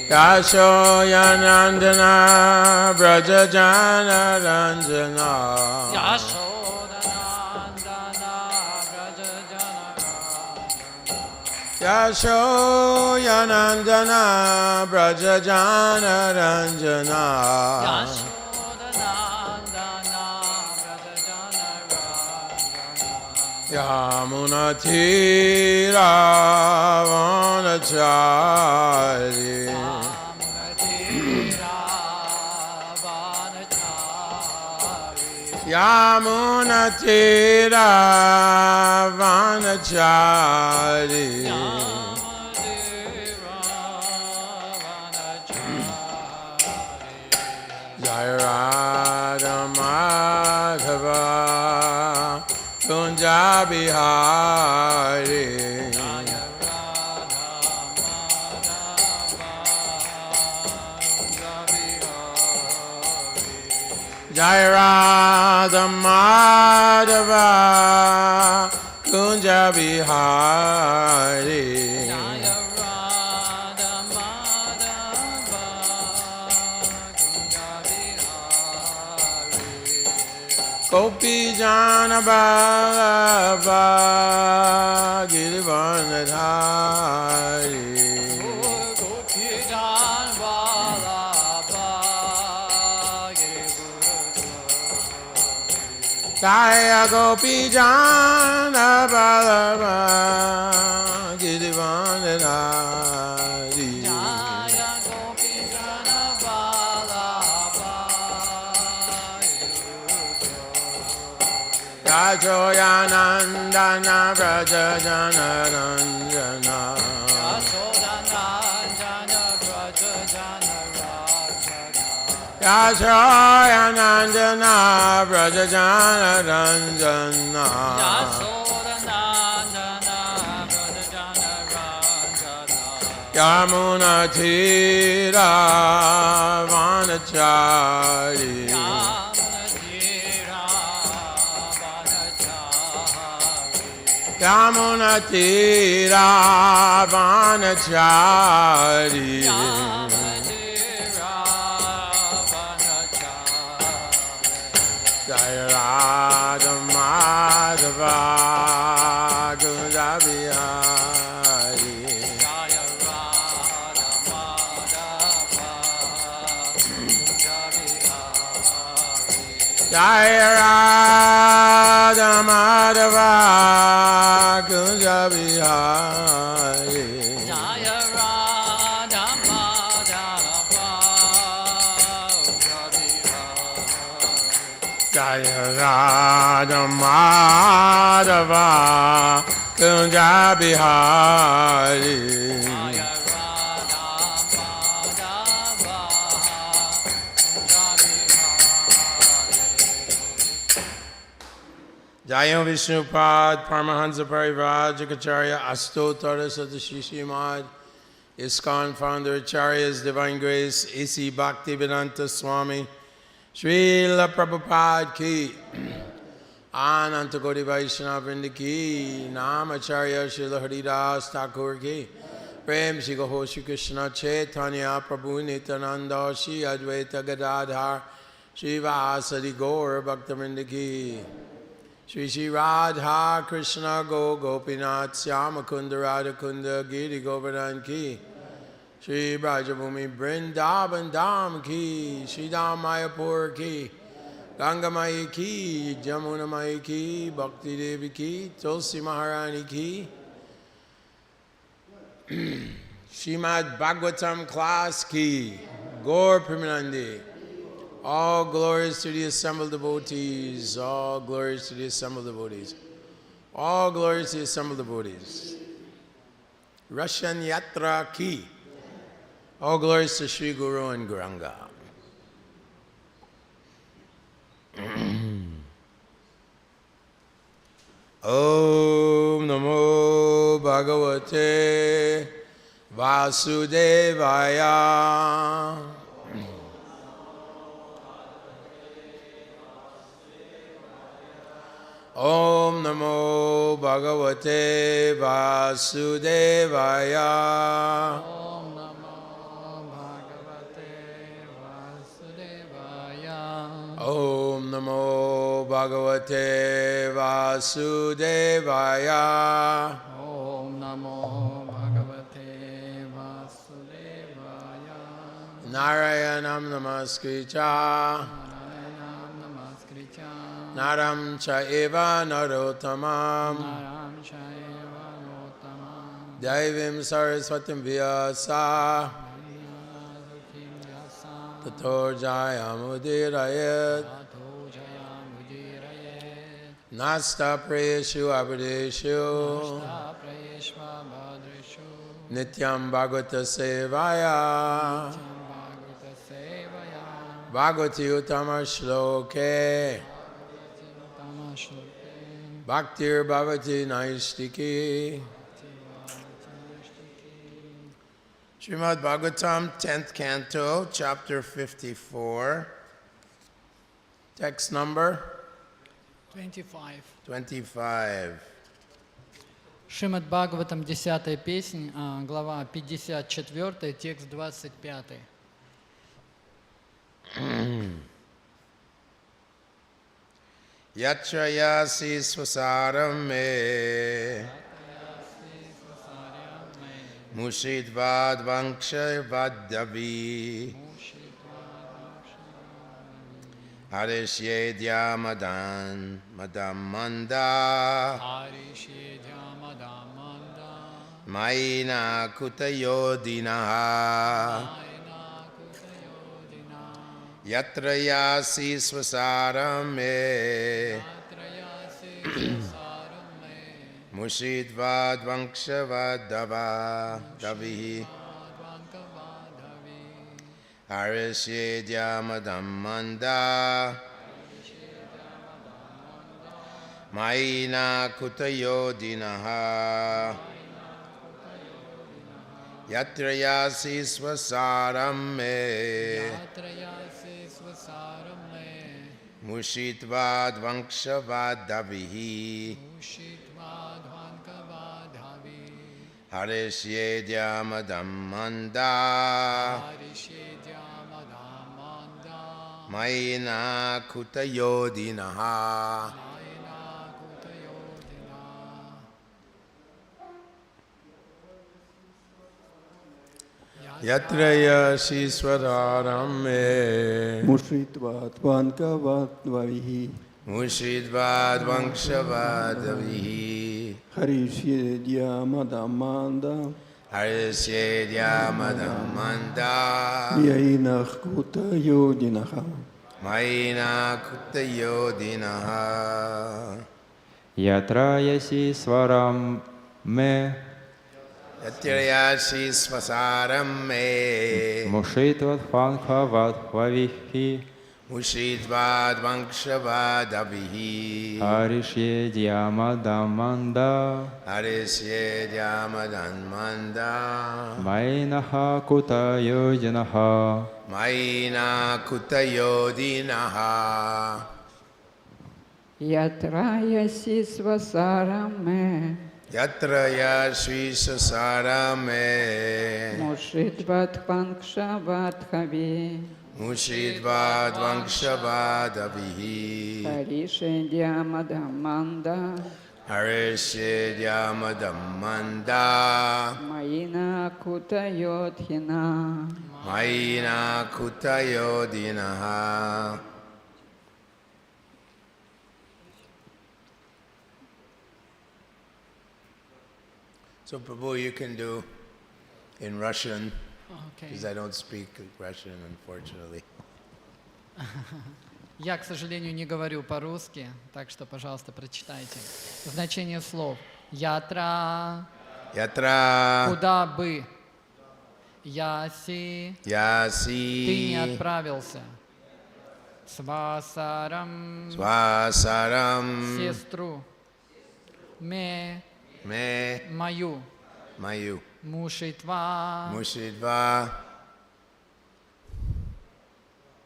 Yashodanandana Brajajana Ranjana Yashodanandana Brajajana Ranjana Yamunatira Vanachari Yamunatira Vanachari Jayarada Madhava Kunja Bihari Jai Radha Madhava Kunja Bihari Gopi Jana Baba Girivanadhari Gopi Jana Baba Jaya Gopi Jana Baba Girivanadhari Yasodanandana Brajajana Ranjana Yasodanandana Brajajana Ranjana Yamunatira Vanachari Yamunatira Vanachari Jaya Radha Madhava Kunja Bihari Jaya Radha Madhava Kunja Bihari Jaya Radha Madhava Kunja Bihari Jaya Radha Madhava Kunja Bihari Jaya Radha Madhava Kunja Bihari Jayam Vishnupad, Paramahansa Parivrajacharya, Astotara Satashishi Mad, ISKCON founder Acharya's Divine Grace, A.C. Bhaktivedanta Swami, Srila Prabhupada ki, Ananta Koti Vaishnava Vrinda ki, Namacharya Srila Haridas Thakur ki, Prem Shri Gaho Shri Krishna Chaitanya Prabhu Nityananda Shri Advaita Gadadhar, Shri Vasadi Gaur Bhaktivinoda ki, Shri Shri Radha Krishna Go Gopinath Syama Kunda Radha Kunda Giri Govardhan ki, Shri Brajabhumi Vrindavan Dham ki, Shri Dham Mayapur ki, Ganga Mai ki, Jamuna Mai ki, Bhakti Devi ki, Tulsi Maharani ki, Shrimad Bhagavatam class ki, Gaur Premanandi. All glories to the assembled devotees. All glories to the assembled devotees. All glories to the assembled devotees. Russian Yatra ki. All glories to Sri Guru and Gauranga. Om Namo Bhagavate Vasudevaya. Om Namo Bhagavate Vasudevaya. Om Namo Bhagavate Vasudevaya. Om Namo Bhagavate Vasudevaya. Narayanam Namaskritya Narayanam Namaskritya. Naram Chaiva Narottamam Naram Chaiva Narottamam. Daivim Saraswatim Vyasa Tato Jayamudirayat Nasta Prayeshu Abhadeshu Nityam Bhagavata Sevaya Bhagavati Uttama Shloke Bhaktir Bhavati Naistiki. Srimad Bhagavatam, 10th Canto, Chapter 54. Text number 25. 25. Шримад Бхагаватам, 10-я песнь, глава 54, текст 25. Yatra yasi swasaram me Mushidvad vanksha vadyavi Harishye madan madamanda Maina kutayodinaha Yatra yasi swasaram me Mushidvad vanksha vadava davihi Harishye madamanda Maina kutayodinaha Yatra yasi swasaram me Mushitvad vanksha vadavihi Harishye madamanda Maina kutayodinaha Yatra yasi swararam me Mushritvat vankavadvavihi Mushidvad vankshavadavihi Harishye madamanda Harishye madamanda Yainach kutayodinaha Maina kutayodinaha Yatra yasi svaram me Yatra yasi swasaram me Mushitvat vankavat vavihi Mushidvad vankshavadavihi Harishye madamanda Harishye madamanda Mainaha kutayojanaha Maina kutayodinaha Yatra yasi swasaram me Yatra yasi swasaram me Mushidvat vankshavadhavi Mushidvad vankshavadavihi Harishedya madamanda Harishye madamanda Maina kutayodhina Maina kutayodinaha. So Prabhu, you can do in Russian, because I don't speak Russian, unfortunately. Я, к сожалению, не говорю по-русски, так что, пожалуйста, прочитайте. Значение слов. Ятра. Ятра. Куда бы. Яси. Яси. Ты не отправился. Свасарам. Свасарам. Сестру. Ме. Мою. Маю. Мушитва. Мушитва.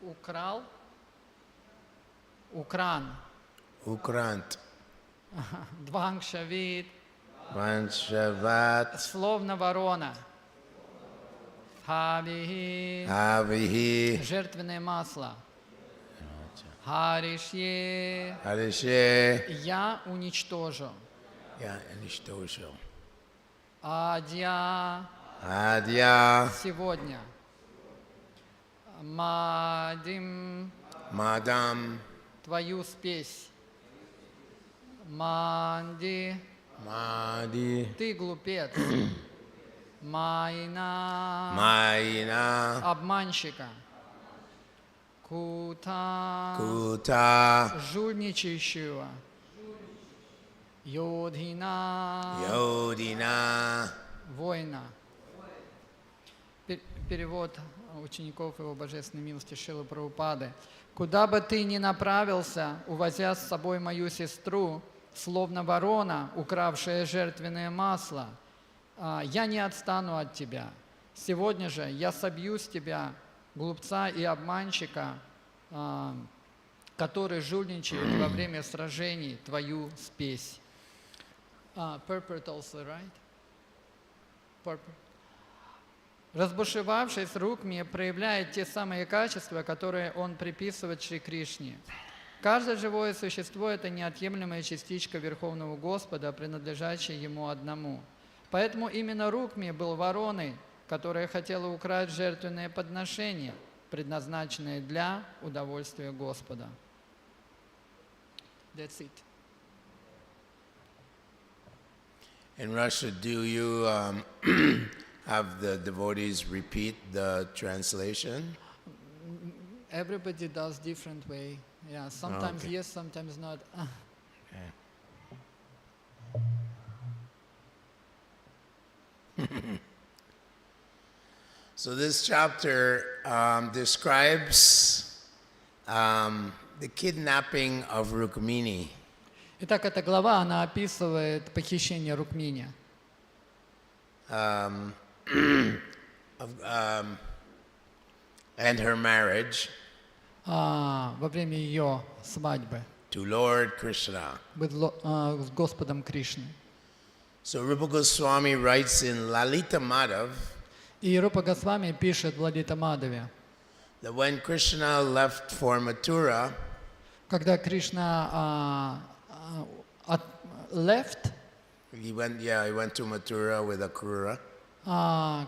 Украл. Укран. Укрант. Двангшавит. Ваншават. Словно ворона. Хавихи. Хавихи. Жертвенное масло. Харишье. Harishe. Я уничтожу. Ya anishtosho. Адья. Adya. Сегодня. Мадим. Madam. Твою спесь. Манди. Madi. Ты глупец. Майна. Maina. Обманщика. Кута. Kuta. Жульничающего. Йодхина. Yodina. Воина. Перевод учеников его божественной милости Шрилы Прабхупады. Куда бы ты ни направился, увозя с собой мою сестру, словно ворона, укравшая жертвенное масло, я не отстану от тебя. Сегодня же я собью с тебя глупца и обманщика, который жульничает во время сражений, твою спесь. Purport also, right? Purport. Разбушевавшись, Рукми проявляет те самые качества, которые он приписывает Шри Кришне. Каждое живое существо – это неотъемлемая частичка Верховного Господа, принадлежащая Ему одному. Поэтому именно Рукми был вороной, которая хотела украсть жертвенное подношение, предназначенное для удовольствия Господа. That's it. In Russia, do you have the devotees repeat the translation? Everybody does different way. Yeah, sometimes Okay. yes, sometimes not. So this chapter describes the kidnapping of Rukmini. Итак, эта глава, она описывает похищение Рукмини. And her marriage Во время ее свадьбы to Lord Krishna. с Господом Кришной. So Rupa Goswami writes in Lalita Madhav И Рупа Госвами пишет в Лалита Мадхаве, that when Krishna left for Mathura, когда Кришна left, he went to Mathura with Akrura.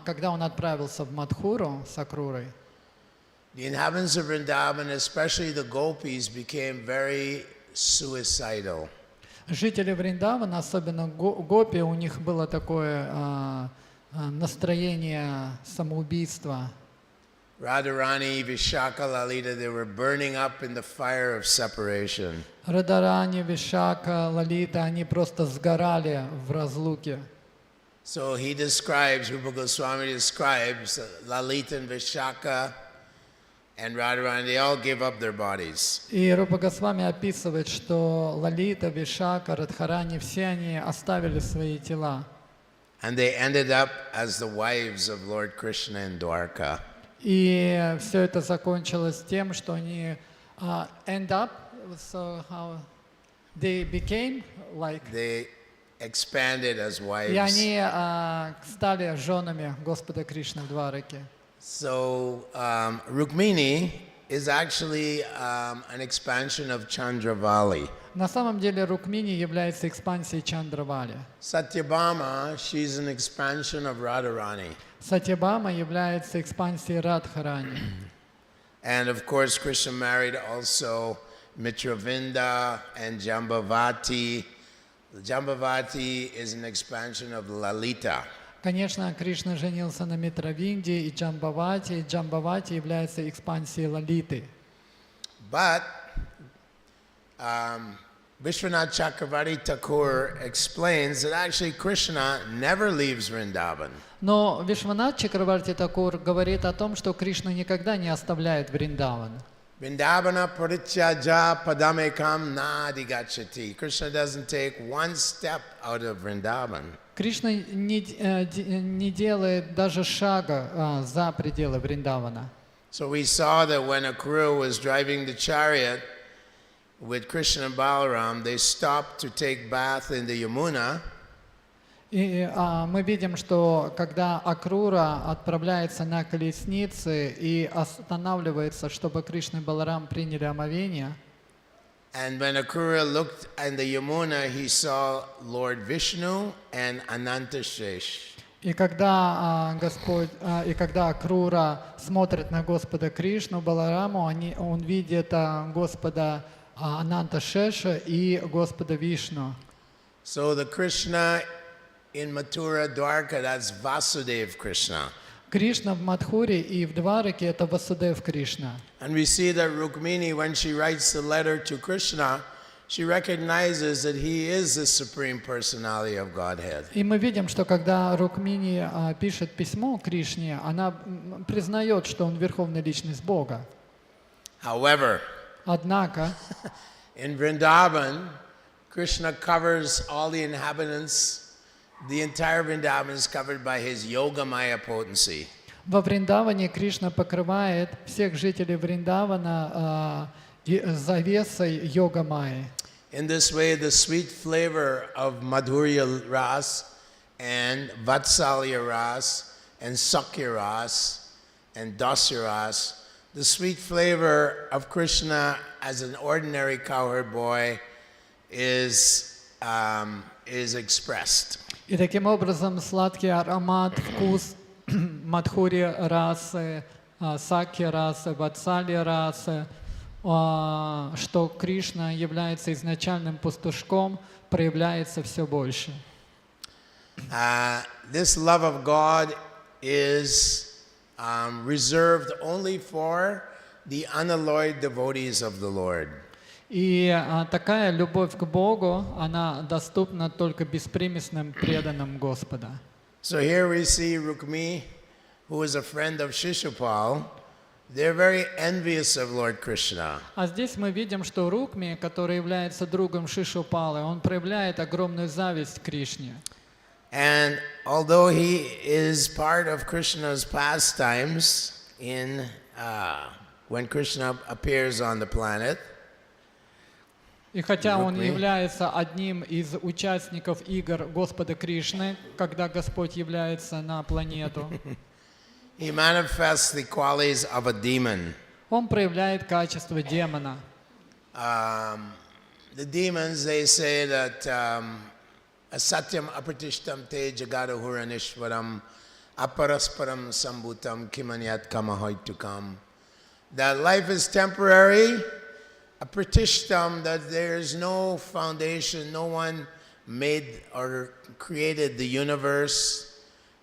когда он отправился в Мадхуру с Акрурой, The inhabitants of Vrindavan, especially the gopis, became very suicidal. жители Вриндавана, особенно гопи, у них было такое настроение самоубийства. Radharani, Vishaka, Lalita, they were burning up in the fire of separation. Радарани, Вишака, Лалита, они просто сгорали в разлуке. So he describes, Rupa Goswami describes Lalita and Vishaka and Radharani, they all gave up their bodies. И Рупа Госвами описывает, что Лалита, Вишака, Радхарани, все они оставили свои тела. And they ended up as the wives of Lord Krishna in Dwarka. И все это закончилось тем, что они end up, so how they became like, They expanded as и wives. они стали женами Господа Кришны в Двараке. So Rukmini is actually an expansion of Chandravali. На самом деле Рукмини является экспансией Чандравали. Satyabhama, she's an expansion of Radharani. Сатьябама является экспансией Радхарани. And of course, Krishna married also Mitravinda and Jambavati. Jambavati is an expansion of Lalita. Конечно, Кришна женился на Митравинде и Джамбавати. Джамбавати является экспансией Лалиты. But Vishwanath Chakravarti Thakur explains that actually Krishna never leaves Vrindavan. Но Вишванат Чакраварти Такур говорит о том, что Кришна никогда не оставляет Вриндаван. Vrindavana parityaja padamekam na adhigachati. Krishna doesn't take one step out of Vrindavan. Кришна не делает даже шага за пределы Вриндавана. So we saw that when Akrura was driving the chariot with Krishna and Balaram, they stopped to take bath in the Yamuna. И мы видим, что когда Акрура отправляется на колеснице и останавливается, чтобы Кришна и Баларам приняли омовение, And when Akrura looked in the Yamuna, he saw Lord Vishnu and Anantashesh. И когда когда Крура смотрит на Господа Кришну, Балараму, он видит Господа Ананта Шеша и Господа Вишну. So the Krishna in Mathura, Dwarka, that's Vasudev Krishna. Кришна в Мадхуре и в Двараке — это Васудев Кришна. And we see that Rukmini, when she writes the letter to Krishna, she recognizes that he is the Supreme Personality of Godhead. И мы видим, что когда Рукмини пишет письмо Кришне, она признает, что он Верховная Личность Бога. However, Однако in Vrindavan, Krishna covers all the inhabitants. The entire Vrindavan is covered by his Yogamaya potency. во Вриндаване Кришна покрывает всех жителей Вриндавана завесой йога Майи. In this way, the sweet flavor of Madhurya Ras and Vatsalya Ras and Sakya Ras and Dasya Ras, the sweet flavor of Krishna as an ordinary cowherd boy is expressed. И таким образом сладкий аромат, вкус Мадхури расы, Саки расы, Ватсали расы, что Кришна является изначальным пастушком, проявляется все больше. This love of God is reserved only for the unalloyed devotees of the Lord. И такая любовь к Богу, она доступна только беспримесным преданным Господа. So here we see Rukmi, who is a friend of Shishupal. They're very envious of Lord Krishna. А здесь мы видим, что Рукми, который является другом Шишупалы, он проявляет огромную зависть к Кришне. And although he is part of Krishna's pastimes when Krishna appears on the planet, И хотя он Рукми. является одним из участников игр Господа Кришны, когда Господь является на планету, he manifests the qualities of a demon. он проявляет качество демона. The demons, they say that asatyam apratishtam te jagadahuranishvaram aparasparam sambhutam kimanyat kamahoitukam. That life is temporary, apratishtam, that there is no foundation, no one made or created the universe.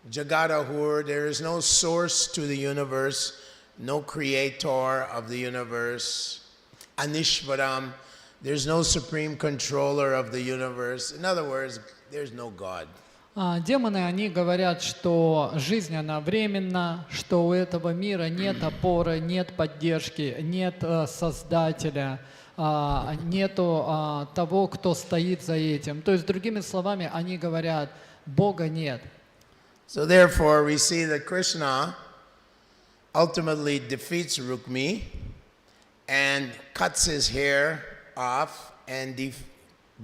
Jagadahur, there is no source to the universe, no creator of the universe. Anishvaram, there's no supreme controller of the universe. In other words, there's no God. Демоны, они говорят, что жизнь, она временна, что у этого мира нет опоры, нет поддержки, нет Создателя, нету того, кто стоит за этим. То есть, другими словами, они говорят, Бога нет. So therefore, we see that Krishna ultimately defeats Rukmi and cuts his hair off and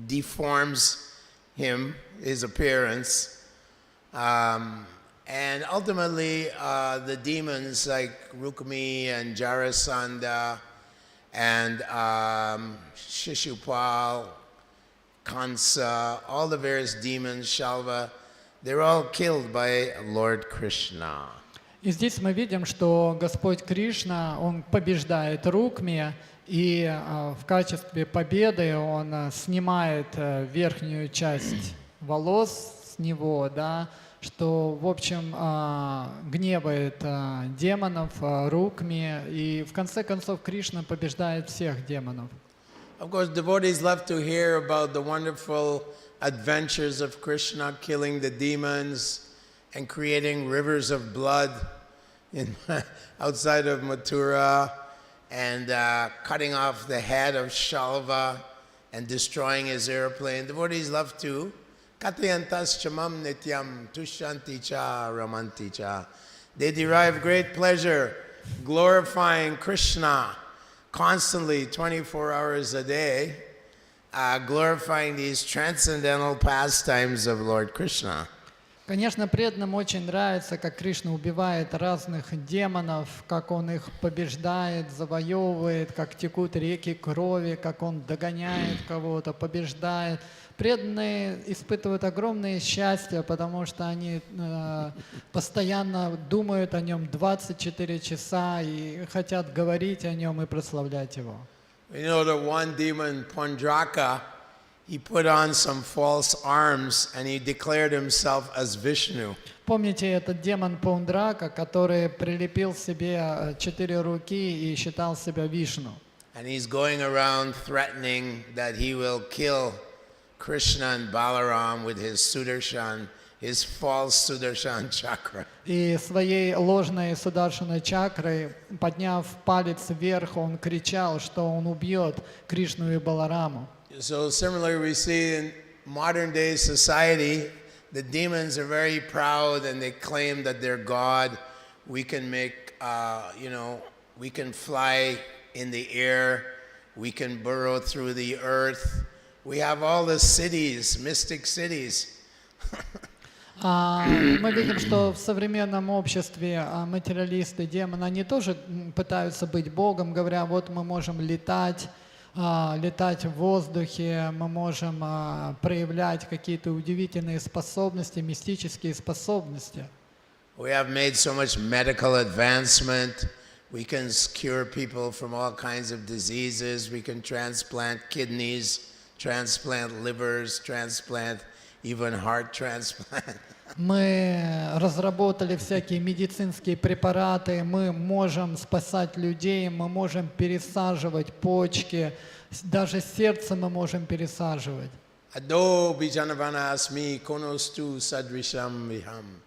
deforms him, his appearance. And ultimately, the demons like Rukmi and Jarasandha and Shishupal, Kansa, all the various demons, Shalva, they're all killed by Lord Krishna. И здесь мы видим, что Господь Кришна, Он побеждает Рукми, и в качестве победы Он снимает верхнюю часть волос с него, да, что, в общем, гневает демонов, Рукми, и в конце концов Кришна побеждает всех демонов. Of course, devotees love to hear about the wonderful adventures of Krishna killing the demons and creating rivers of blood outside of Mathura and cutting off the head of Shalva and destroying his airplane. Devotees love to Katyayantas chamam nityam tushanti cha ramanti cha. They derive great pleasure glorifying Krishna constantly 24 hours a day, glorifying these transcendental pastimes of Lord Krishna. Конечно, преданным очень нравится, как Кришна убивает разных демонов, как он их побеждает, завоевывает, как текут реки крови, как он догоняет кого-то, побеждает. Преданные испытывают огромное счастье, потому что они постоянно думают о нем 24 часа и хотят говорить о нем и прославлять его. You know, the one demon, Pandraka, he put on some false arms and he declared himself as Vishnu. Помните этот демон Пундрака, который прилепил себе 4 руки и считал себя Вишну? And he's going around threatening that he will kill Krishna and Balaram with his Sudarshan, his false Sudarshan chakra. И своей ложной Сударшана чакрой, подняв палец вверх, он кричал, что он убьет Кришну и Балараму. So similarly, we see in modern day society, the demons are very proud and they claim that they're God. We can make, we can fly in the air, we can burrow through the earth. We have all the cities, mystic cities. Мы видим, что в современном обществе материалисты, демоны, они тоже пытаются быть Богом, говоря, вот мы можем летать в воздухе, мы можем проявлять какие-то удивительные способности, мистические способности. We have made so much medical advancement. We can cure people from all kinds of diseases. We can transplant kidneys, transplant livers, transplant even heart transplant. Мы разработали всякие медицинские препараты, мы можем спасать людей, мы можем пересаживать почки, даже сердце мы можем пересаживать. Ado bijanavana asmi konostu sadrisham viham.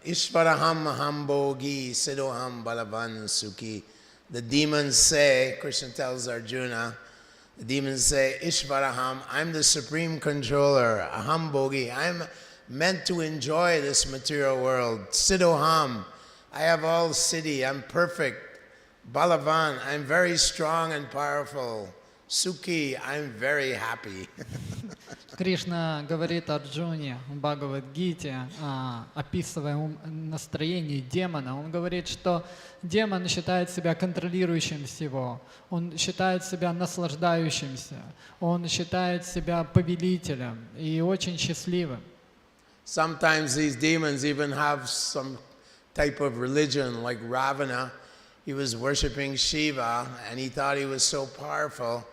Ishvaraham hambogi sidoham balavan suki. The demons say, Krishna tells Arjuna, the demons say, Ishvaraham, I'm the supreme controller, aham bogi, I'm meant to enjoy this material world. Sidoham, I have all siddhi, I'm perfect. Balavan, I'm very strong and powerful. Sukhi, I'm very happy. Кришна говорит Арджуне в Бхагавад-гите, описывая настроение демона, он говорит, что демон считает себя контролирующим всего, он считает себя наслаждающимся, он считает себя повелителем и очень счастливым. Sometimes these demons even have some type of religion, like Ravana. He was worshiping Shiva and he thought he was so powerful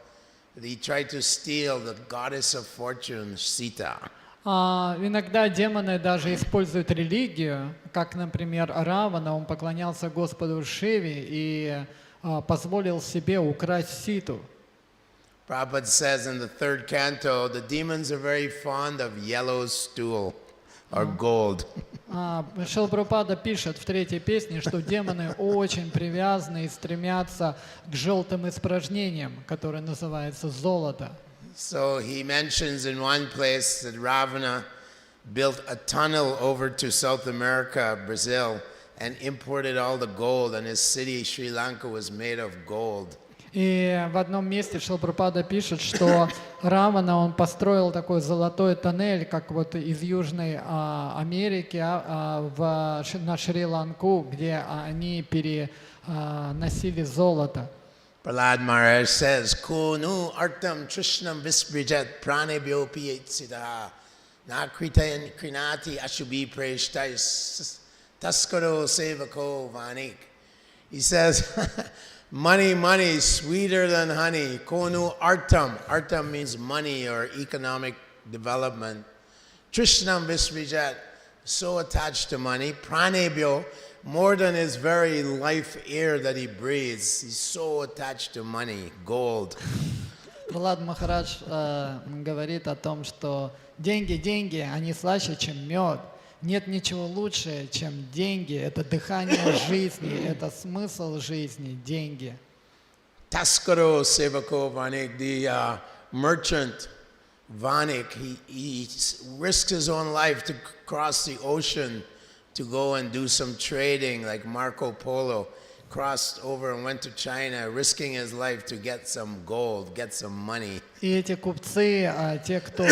that he tried to steal the goddess of fortune, Sita. Иногда демоны даже используют религию, как, например, Равана, он поклонялся Господу Шиве и позволил себе украсть Ситу. Prabhupada says in the 3rd canto, the demons are very fond of yellow stool or gold. Шрила Прабхупада пишет в 3-й песне, что демоны очень привязаны и стремятся к желтым испражнениям, которые называются золото. So he mentions in one place that Ravana built a tunnel over to South America, Brazil, and imported all the gold, and his city, Sri Lanka, was made of gold. И в одном месте Шрила Прабхупада пишет, что Равана, он построил такой золотой тоннель, как вот из Южной Америки на Шри-Ланку, где они переносили золото. Prahlad Maharaj says, Ko nu artam trishnam visbrijat pranebhyo piyetsitaha na krinati ashubhi preshtais taskaro sevako vanik. He says, money, sweeter than honey. Konu artam. Artam means money or economic development. Trishnam visvijat, so attached to money. Pranebhyo, more than his very life air that he breathes. He's so attached to money, gold. Пралад Махарадж говорит о том, что деньги, они слаще, чем мед. Нет ничего лучше, чем деньги. Это дыхание жизни, это смысл жизни, деньги. Taskaro Sevako Vanik, the merchant Vanik, he risked his own life to cross the ocean to go and do some trading like Marco Polo. crossed over and went to China, risking his life to get some gold, get some money. И эти купцы, те, кто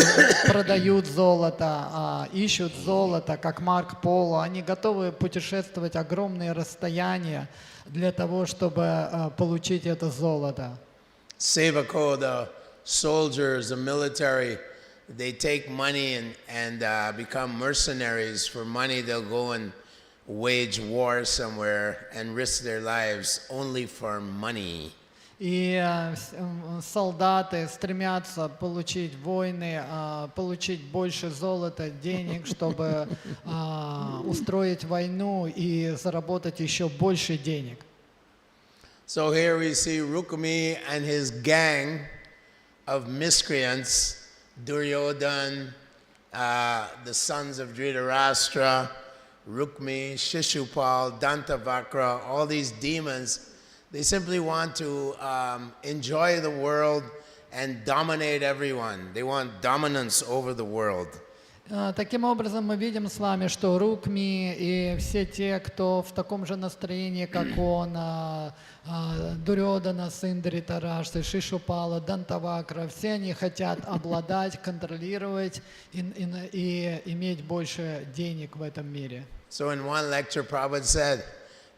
продают золото, ищут золото, как Марк Поло, они готовы путешествовать огромные расстояния для того, чтобы получить это золото. Sevako, the soldiers, the military, they take money and become mercenaries. For money, they'll go and wage war somewhere and risk their lives only for money. И солдаты стремятся получить войны, получить больше золота, денег, чтобы устроить войну и заработать еще больше денег. So here we see Rukmi and his gang of miscreants, Duryodhan, the sons of Dhritarashtra, Rukmi, Shishupal, Dantavakra, all these demons, they simply want to enjoy the world and dominate everyone. They want dominance over the world. Таким образом, мы видим с вами, что Рукми и все те, кто в таком же настроении, как он, Дурьодана, сын Дhrитараштры, Шишупала, Дантавакра, все они хотят обладать, контролировать и иметь больше денег в этом мире. So in one lecture, Prabhupada said,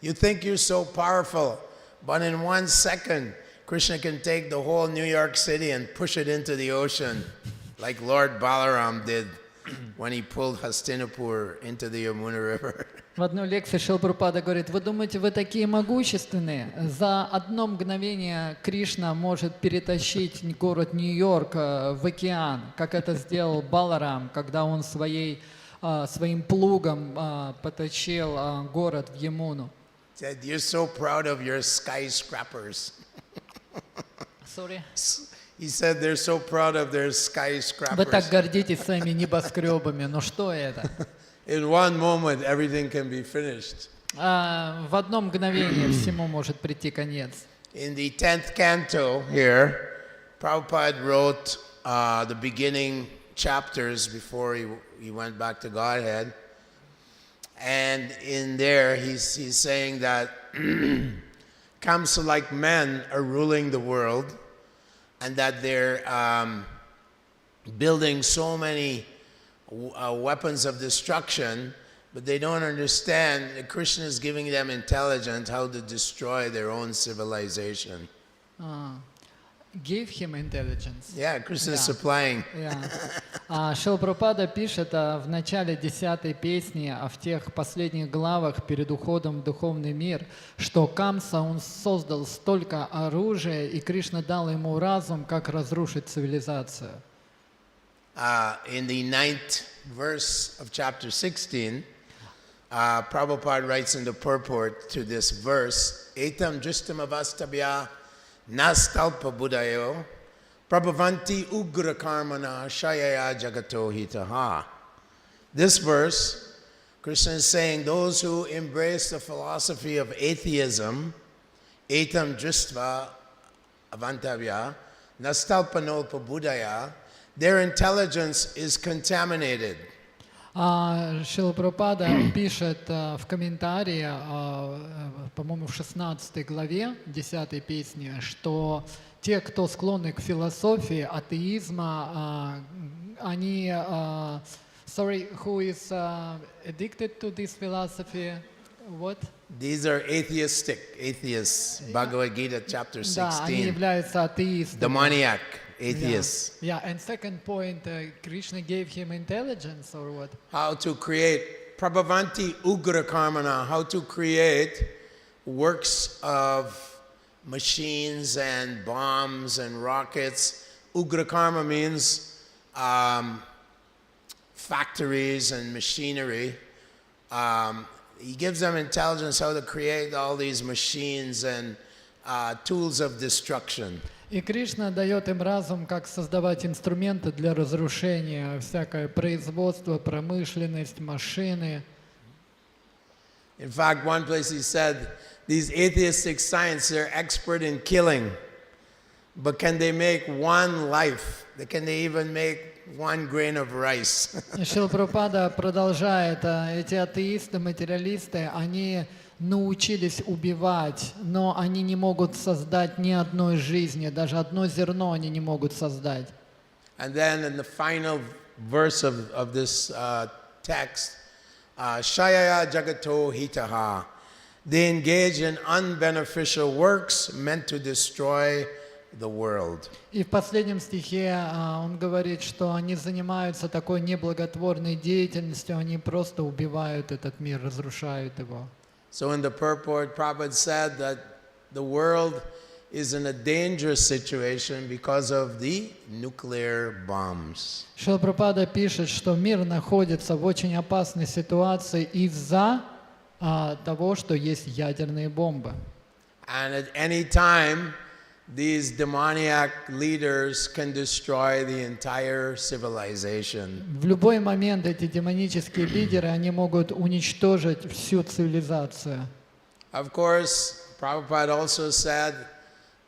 you think you're so powerful, but in 1 second, Krishna can take the whole New York City and push it into the ocean, like Lord Balaram did when he pulled Hastinapur into the Yamuna River. В одной лекции Шрила Прабхупада говорит: вы думаете, вы такие могущественные? За одно мгновение Кришна может перетащить город Нью-Йорк в океан, как это сделал Баларам, когда он своим плугом потащил город в Ямуну. Said, you're so proud of your skyscrapers. Sorry. He said they're so proud of their Вы так skyscrapers. гордитесь своими небоскребами, но что это? In one moment, everything can be finished. В одно мгновение всему может прийти конец. In the 10th canto here, Prabhupada wrote the beginning chapters before he went back to Godhead. And in there, he's saying that Kamsa-like men are ruling the world, and that they're building so many weapons of destruction, but they don't understand that Krishna is giving them intelligence how to destroy their own civilization. Give him intelligence. Yeah, Krishna is Yeah. supplying. Шрила Прабхупада пишет в начале 10-й песни, в тех последних главах перед уходом в духовный мир, что Камса, он создал столько оружия, и Кришна дал ему разум, как разрушить цивилизацию. In the 9th verse of chapter 16, Prabhupada writes in the purport to this verse, Etam justam avastabhya nastalpa buddhayo prabhavanti ugra karmana shayaya jagato hitaha. This verse, Krishna is saying those who embrace the philosophy of atheism, etam dristva avantavya nastalpanolpa buddhaya, their intelligence is contaminated. Шрила Прабхупада пишет в комментарии, по-моему, в 16 главе 10 песни, что те, кто склонны к философии атеизма, они, who is addicted to this philosophy, what? These are atheists, Bhagavad Gita chapter Да, они 16, являются атеистами. demoniac atheists. Yeah, and second point, Krishna gave him intelligence or what? How to create, Prabhavanti Ugra Karmana, how to create works of machines and bombs and rockets. Ugra Karma means factories and machinery. He gives them intelligence how to create all these machines and tools of destruction. И Кришна дает им разум, как создавать инструменты для разрушения, всякое производство, промышленность, машины. In fact, one place he said, these atheistic science, they're expert in killing, but can they make one life? Can they even make one grain of rice. Шрила Прабхупада продолжает, эти атеисты, материалисты, они научились убивать, но они не могут создать ни одной жизни, даже одно зерно они не могут создать. And then in the final verse of this text, Shayaya Jagato Hitaha, they engage in unbeneficial works meant to destroy the world. И в последнем стихе он говорит, что они занимаются такой неблаготворной деятельностью, они просто убивают этот мир, разрушают его. So in the purport, Prabhupada said that the world is in a dangerous situation because of the nuclear bombs. Шрила Прабхупада пишет, что мир находится в очень опасной ситуации из-за того, что есть ядерные бомбы. And at any time, these demoniac leaders can destroy the entire civilization. В любой момент эти демонические лидеры, они могут уничтожить всю цивилизацию. Of course, Prabhupada also said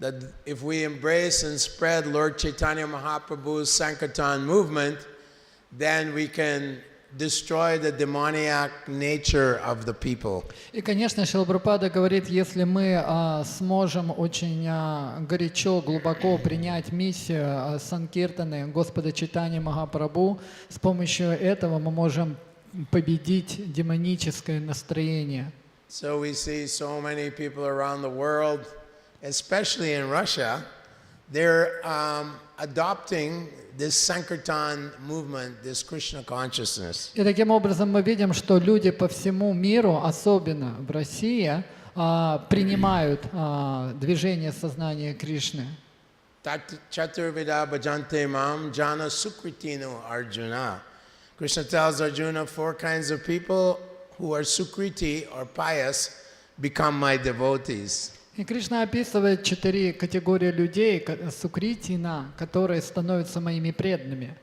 that if we embrace and spread Lord Chaitanya Mahaprabhu's Sankirtan movement, then we can destroy the demoniac nature of the people. И, конечно, Шрила Прабхупада говорит, если мы сможем очень горячо, глубоко принять миссию Санкиртаны Господа Чайтаньи Махапрабху, с помощью этого мы можем победить демоническое настроение. So we see so many people around the world, especially in Russia, they're adopting this Sankirtan movement, this Krishna consciousness. И таким образом мы видим, что люди по всему миру, особенно в России, принимают движение сознания Кришны. Chaturvida bhajante mam jana sukritino Arjuna. Krishna tells Arjuna 4 kinds of people who are sukriti or pious become my devotees. И Кришна описывает 4 категории людей, сукритина, которые становятся моими преданными.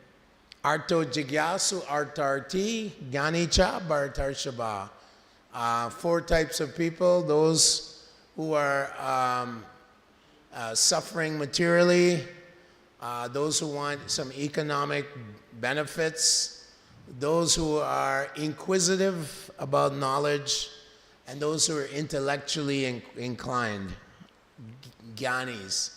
Arto jigyasu artarti jnanicha bhartarshaba. 4 types of people: those who are suffering materially, those who want some economic benefits, those who are inquisitive about knowledge, and those who are intellectually inclined, jnanis.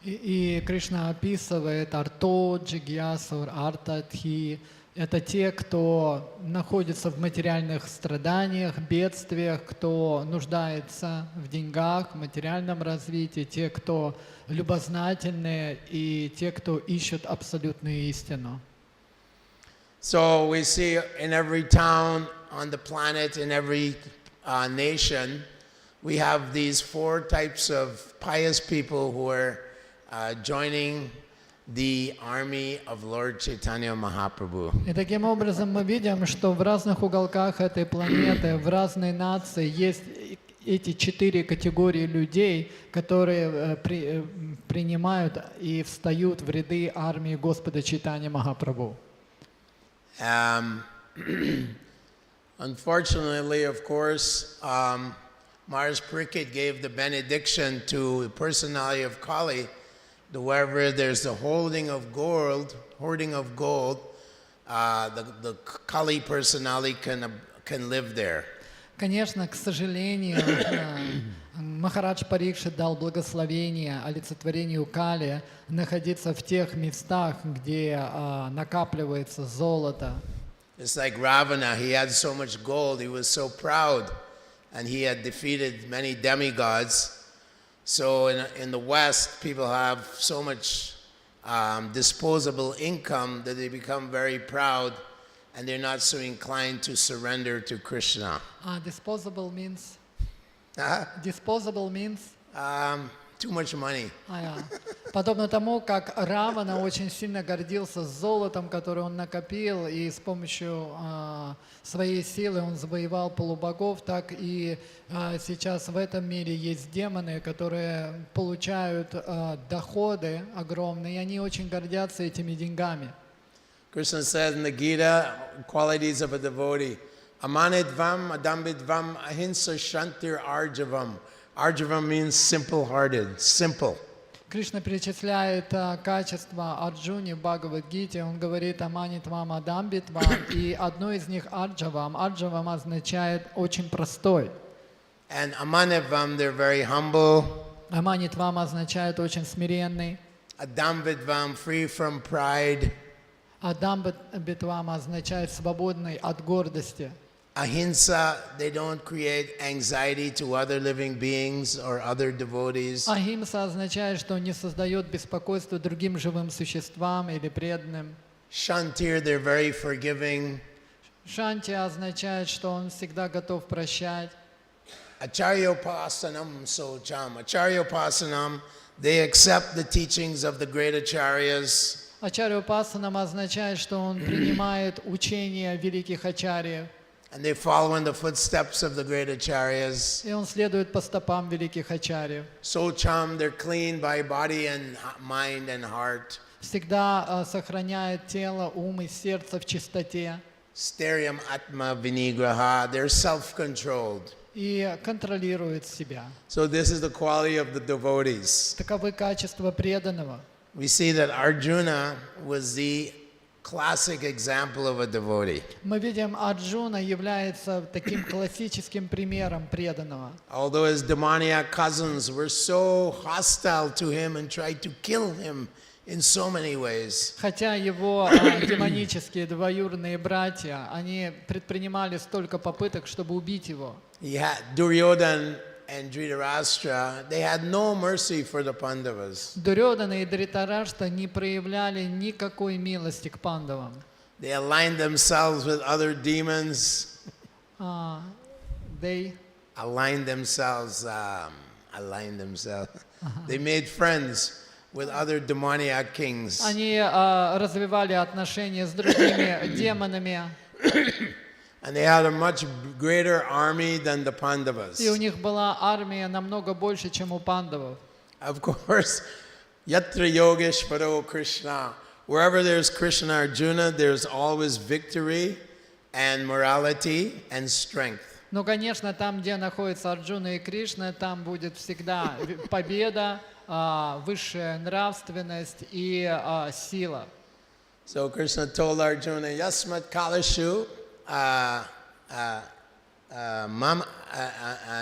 И Кришна описывает арто, джигьясур, артатхи. Это те, кто находится в материальных страданиях, бедствиях, кто нуждается в деньгах, в материальном развитии, те, кто любознательные, и те, кто ищут абсолютную истину. So we see in every town on the planet, in every nation, we have these 4 types of pious people who are joining the army of Lord Chaitanya Mahaprabhu. И таким образом мы видим, что в разных уголках этой планеты, в разной нации есть эти 4 категории людей, которые принимают и встают в ряды армии Господа Чайтаньи Махапрабху. Unfortunately, of course, Maharaj Parikshit gave the benediction to the personality of Kali, that wherever there's a hoarding of gold, the Kali personality can live there. Конечно, к сожалению, Махарадж Парикшит дал благословение олицетворению Кали находиться в тех местах, где накапливается золото. It's like Ravana, he had so much gold, he was so proud, and he had defeated many demigods. So in the West, people have so much disposable income that they become very proud, and they're not so inclined to surrender to Krishna. Disposable means? Huh? Disposable means? Too much money. Подобно тому, как Равана очень сильно гордился золотом, которое он накопил, и с помощью своей силы он завоевал полубогов, так и сейчас в этом мире есть демоны, которые получают доходы огромные, и они очень гордятся этими деньгами. Krishna said in the Gita, qualities of a devotee: amanidvam, adambidvam, ahimsa shantir arjavam. Arjavam means simple-hearted, simple. Кришна перечисляет качества Арджуни в Бхагавад-гите. Он говорит «Амани твам адамби твам», и одно из них Арджавам. Арджавам означает «очень простой». And Amanivam, they're very humble. Амани твам означает «очень смиренный». Adamvidvam, free from pride. Адамбитвам означает «свободный от гордости». Ahimsa, they don't create anxiety to other living beings or other devotees. Ахимса означает, что он не создает беспокойства другим живым существам или преданным. Shantir, they're very forgiving. Шанти означает, что он всегда готов прощать. Acharyopasanam socham. Acharyopasanam, they accept the teachings of the great acharyas. Ачарья-упасанам означает, что он принимает учения великих ачарьев. And they follow in the footsteps of the great acharyas. И он следует по стопам великих ачарьев. Socham, they're clean by body and mind and heart. Всегда сохраняет тело, ум и сердце в чистоте. Steryam atma vinigraha, they're self-controlled. И контролирует себя. So this is the quality of the devotees. Таковы качества преданного. We see that Arjuna was the classic example of a devotee. Мы видим, Арджуна является таким классическим примером преданного. Although his demoniac cousins were so hostile to him and tried to kill him in so many ways. Хотя его демонические двоюродные братья, они предпринимали столько попыток, чтобы убить его. He had Duryodhana and Dhritarashtra, they had no mercy for the Pandavas. Дурёдана и Дритарашта не проявляли никакой милости к пандавам. They aligned themselves with other demons. They Aligned themselves. They made friends with other demoniac kings. Они развивали отношения с другими демонами, And they had a much greater army than the Pandavas. и у них была армия намного больше, чем у пандавов. Of course, Yatra Yogeshvaro Krishna. Wherever there's Krishna Arjuna, there's always victory and morality and strength. Но, конечно, там, где находится Арджуна и Кришна, там будет всегда победа, высшая нравственность и сила. So Krishna told Arjuna, Yasmat Kalashu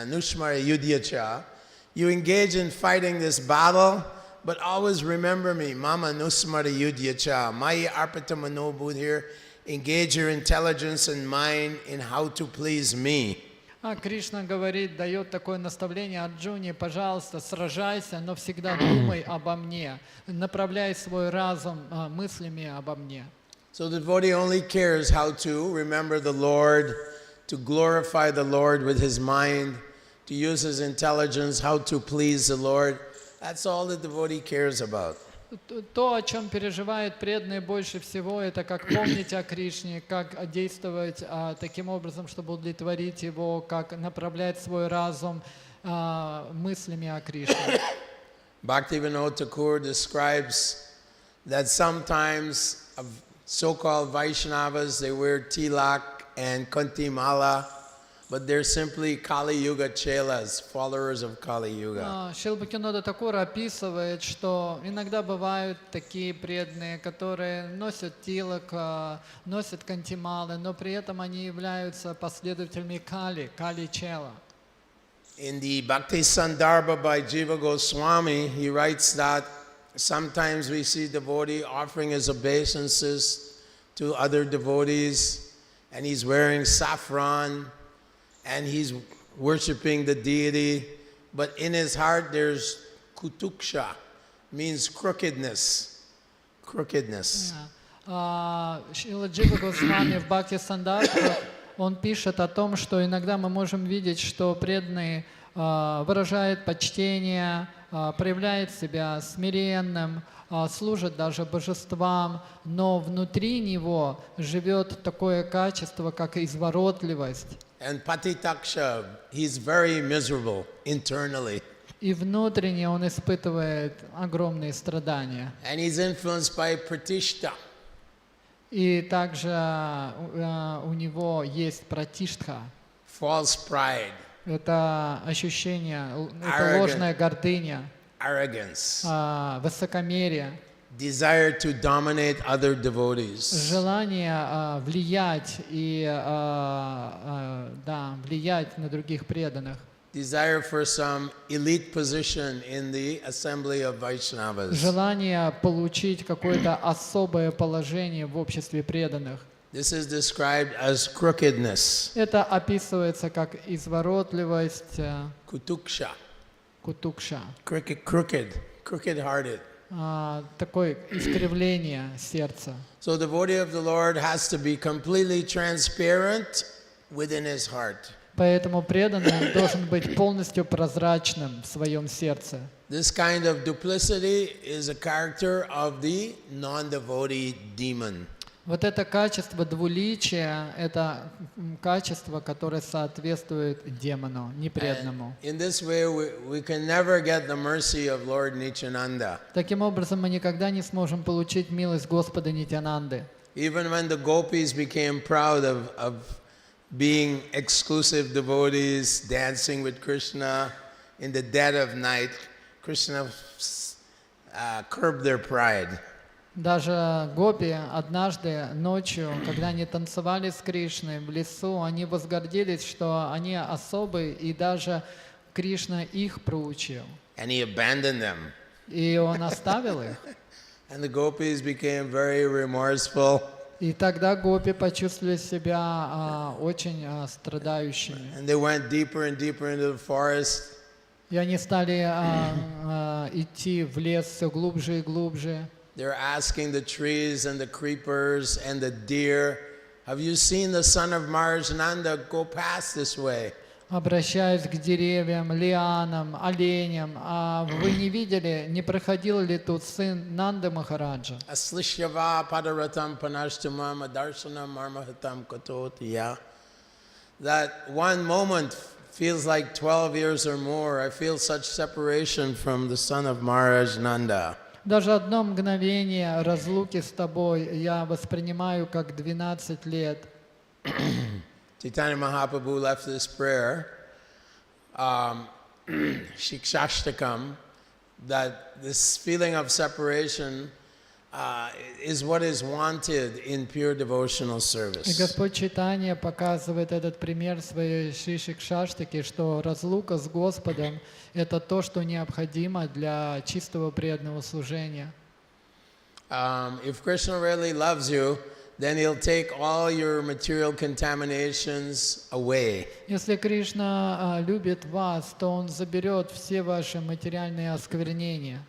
Nushmara Yudhyacha. You engage in fighting this battle, but always remember me, Mama Nusmara Yudhyacha. Maya Arpita Manobudhir. Engage your intelligence and mind in how to please me. Кришна говорит, дает такое наставление Арджуне: пожалуйста, сражайся, но всегда думай обо мне, направляй свой разум мыслями обо мне. So the devotee only cares how to remember the Lord, to glorify the Lord with his mind, to use his intelligence, how to please the Lord. That's all the devotee cares about. То, о чем переживает преданный больше всего, это как помнить о Кришне, как действовать таким образом, чтобы удовлетворить его, как направлять свой разум мыслями о Кришне. Bhaktivinoda Thakur describes that sometimes so-called Vaishnavas, they wear tilak and kantimala, but they're simply Kali Yuga chelas, followers of Kali Yuga. Шрила Бхактивинода Тхакур описывает, что иногда бывают такие преданные, которые носят тилак, носят кантималы, но при этом они являются последователями Кали Чела. In the Bhakti Sandarbha by Jiva Goswami, he writes that sometimes we see devotee offering his obeisances to other devotees, and he's wearing saffron, and he's worshiping the deity, but in his heart there's kutuksha, means crookedness. Шрила Джива Госвами в Бхакти Сандarbha, он пишет о том, что иногда мы можем видеть, что преданный выражает почтение, проявляет себя смиренным, служит даже божествам, но внутри него живет такое качество, как изворотливость. And patitaksha, he's very miserable internally. И внутренне он испытывает огромные страдания. And he's influenced by pratishta. И также у него есть пратиштха. False pride. Это ощущение, это ложная гордыня. arrogance, высокомерие, desire to dominate other devotees. желание влиять и влиять на других преданных, Desire for some elite position in the assembly of Vaishnavas. желание получить какое-то особое положение в обществе преданных. This is described as crookedness, Это описывается как изворотливость, kutuksha, кутукша, crooked-hearted. такое искривление сердца. So the devotee of the Lord has to be completely transparent within his heart. Поэтому преданный должен быть полностью прозрачным в своем сердце. This kind of duplicity is a character of the non-devotee demon. Вот это качество двуличия, это качество, которое соответствует демону, непреданному. In this way, we can never get the mercy of Lord Nityananda. Таким образом, мы никогда не сможем получить милость Господа Нитянанды. Even when the gopis became proud of being exclusive devotees, dancing with Krishna in the dead of night, Krishna curbed their pride. Даже гопи однажды ночью, когда они танцевали с Кришной в лесу, они возгордились, что они особые, и даже Кришна их проучил. And he abandoned them. И он оставил их. And the gopis became very remorseful. И тогда гопи почувствовали себя очень страдающими. And they went deeper and deeper into the forest. И они стали идти в лес все глубже и глубже. They're asking the trees and the creepers and the deer, have you seen the son of Maharajnanda go past this way? Обращаясь к деревьям, лианам, оленям, а вы не видели, не проходил ли тут сын Нанды Махараджа? Aslishyava padaratam panashtamam adarsanam marmahatam katotiya. That one moment feels like 12 years or more. I feel such separation from the son of Maharaj Nanda. Даже одно мгновение разлуки с тобой я воспринимаю как 12 лет. Chaitanya Mahaprabhu left this prayer, Shikshashtakam, that this feeling of separation is what is wanted in pure devotional И service. Господь Чайтанья показывает этот пример в своей Шри-Шикшаштаке, что разлука с Господом – это то, что необходимо для чистого преданного служения. If Krishna really loves you, then he'll take all your material contaminations away. Если Кришна любит вас, то Он заберет все ваши материальные осквернения.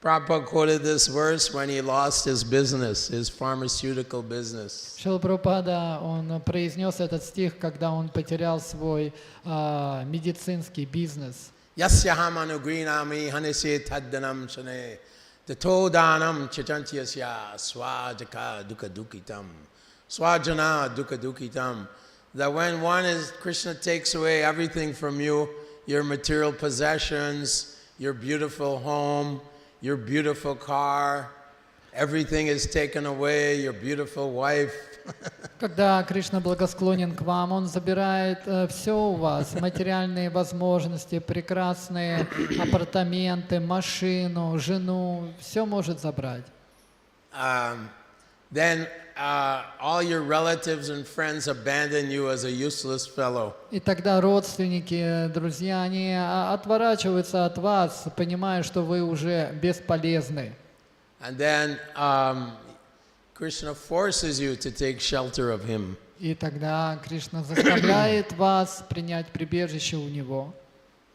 Prabhupada quoted this verse when he lost his business, his pharmaceutical business. Шрила Прабхупада, он произнес этот стих, когда он потерял свой медицинский бизнес. Yasyaham anugrinami hanese taddanam shane tato danam chitantyasya swajaka dukadukitam swajana dukadukitam. That when Krishna takes away everything from you, your material possessions, your beautiful home, your beautiful car, everything is taken away, your beautiful wife. Когда Кришна благосклонен к вам, Он забирает все у вас, материальные возможности, прекрасные апартаменты, машину, жену, все может забрать. Then all your relatives and friends abandon you as a useless fellow. И тогда родственники, друзья, они отворачиваются от вас, понимая, что вы уже бесполезны. And then Krishna forces you to take shelter of him. И тогда Кришна заставляет вас принять прибежище у Него.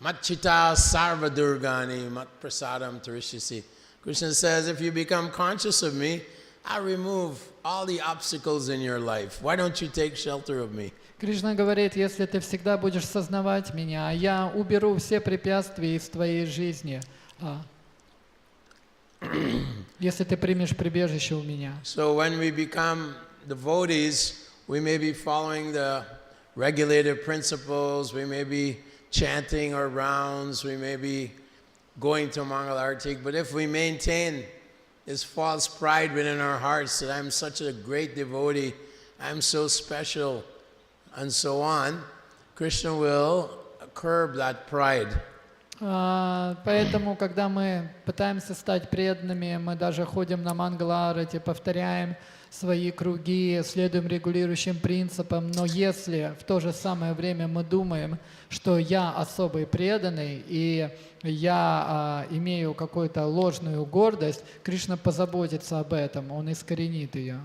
Matchita sarva durgani mat prasadam tarishisi. Krishna says, if you become conscious of me, I remove all the obstacles in your life. Why don't you take shelter of me? Кришна говорит, если ты всегда будешь сознавать Меня, я уберу все препятствия из твоей жизни. Если ты примешь прибежище у Меня. So when we become devotees, we may be following the regulative principles, we may be chanting our rounds, we may be going to Mangal Artik, but if we maintain this false pride within our hearts that I'm such a great devotee, I'm so special, and so on, Krishna will curb that pride. Поэтому, когда мы пытаемся стать преданными, мы даже ходим на Мангаларати, повторяем свои круги, следуем регулирующим принципам. Но если в то же самое время мы думаем, что я особый преданный и я имею какую-то ложную гордость, Кришна позаботится об этом, Он искоренит ее.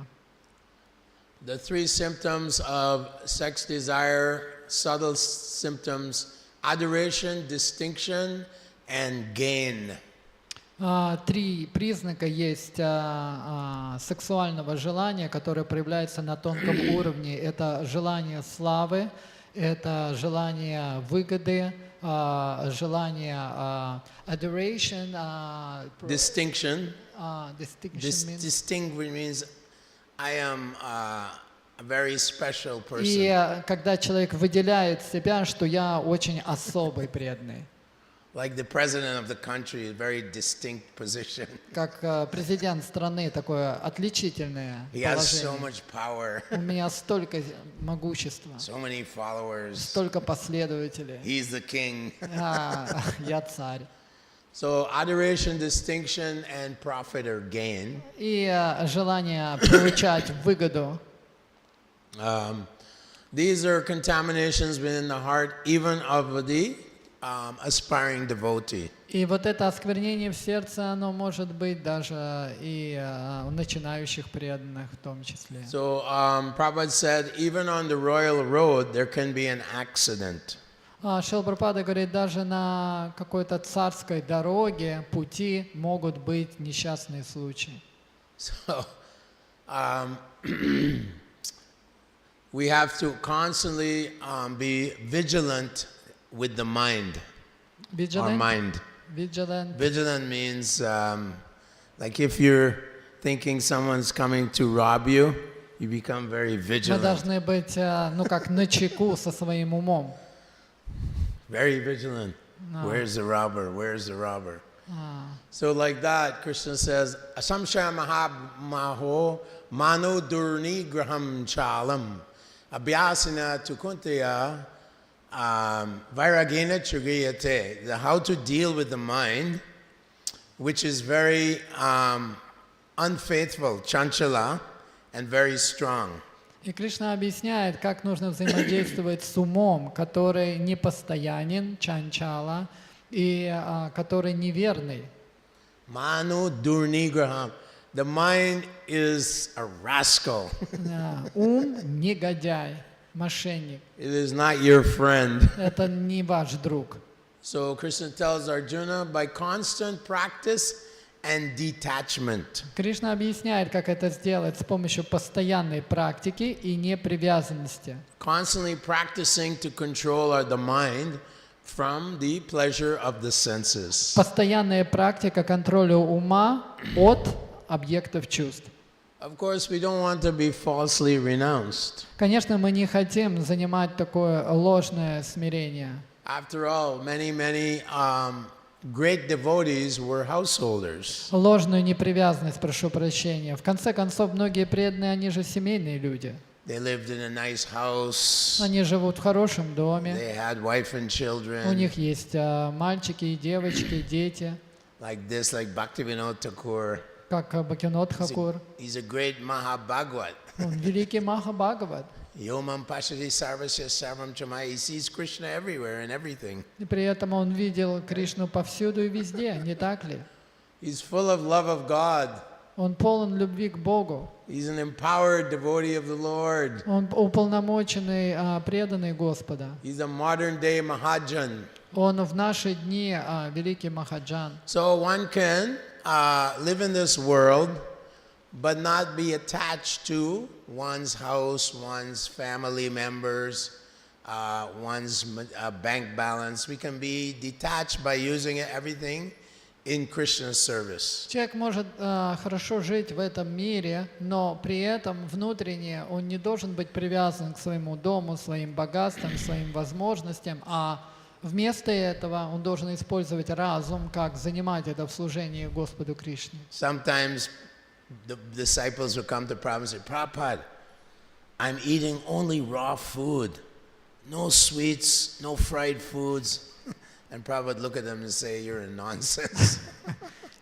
The three symptoms of sex desire, subtle symptoms, adoration, distinction, and gain. Три признака есть сексуального желания, которое проявляется на тонком уровне. Это желание славы, это желание выгоды, желание adoration, Distinction. distinction means- Distinguish means I am a very special person. И когда человек выделяет себя, что я очень особый преданный. Like the president of the country, a very distinct position. Как президент страны, такое отличительное He has so положение. much power, У меня столько могущества, so many followers. столько последователей. He's the king. Я царь. So adoration, distinction, and profit or gain. И желание получать выгоду. These are contaminations within the heart, even of the aspiring devotee. И вот это осквернение в сердце, оно может быть даже и у начинающих преданных в том числе. So Prabhupada said, even on the royal road, there can be an accident. Шрила Прабхупада говорит, даже на какой-то царской дороге, пути могут быть несчастные случаи. So we have to constantly be vigilant with the mind, our Vigilant. mind. Vigilant. Vigilant means like if you're thinking someone's coming to rob you, you become very Мы vigilant. должны быть, ну как, начеку со своим умом. Very vigilant. Where's the robber? Where's the robber? So like that, Krishna says, Asamshaya Maho Mano Durni Graham Chalam Abhyasina Tukuntaya Vairagena Chugayate. How to deal with the mind, which is very unfaithful, chanchala, and very strong. И Кришна объясняет, как нужно взаимодействовать с умом, который непостоянен, чанчала, и который неверный. Manu Durnigraham. The mind is a rascal. Ум негодяй, мошенник. It is not your friend. Это не ваш друг. So Krishna tells Arjuna, by constant practice and detachment. Кришна объясняет, как это сделать с помощью постоянной практики и непривязанности. Constantly practicing to control the mind from the pleasure of the senses. Постоянная практика контроля ума от объектов чувств. Of course, we don't want to be falsely renounced. Конечно, мы не хотим занимать такое ложное смирение. After all, many great devotees were householders. Ложную непривязанность, прошу прощения. В конце концов, многие преданные, они же семейные люди. They lived in a nice house. Они живут в хорошем доме. They had wife and У children. них есть мальчики и девочки, дети, Like this, like Bhaktivinoda Thakur. как Бхактивинод Тхакур. He's a great Mahabhagavad. Он великий Маха Бхагават. Yomam Pashati Sarvasya Sarvam Chamai. He sees Krishna everywhere and everything. И при этом он видел Кришну повсюду и везде, не так ли? He's full of love of God. Он полон любви к Богу. He's an empowered devotee of the Lord. Он уполномоченный, преданный Господа. He's a modern day Mahajan. Он в наши дни великий Махаджан. So one can live in this world, but not be attached to one's house, one's family members, one's bank balance. We can be detached by using everything in Krishna's service. Человек может хорошо жить в этом мире, но при этом внутренне он не должен быть привязан к своему дому, своим богатствам, своим возможностям, а вместо этого он должен использовать разум, как занимать это в служении Господу Кришне. Sometimes the disciples will come to Prabhupada and say, Prabhupada, I'm eating only raw food. No sweets, no fried foods. And Prabhupada would look at them and say, "You're in nonsense."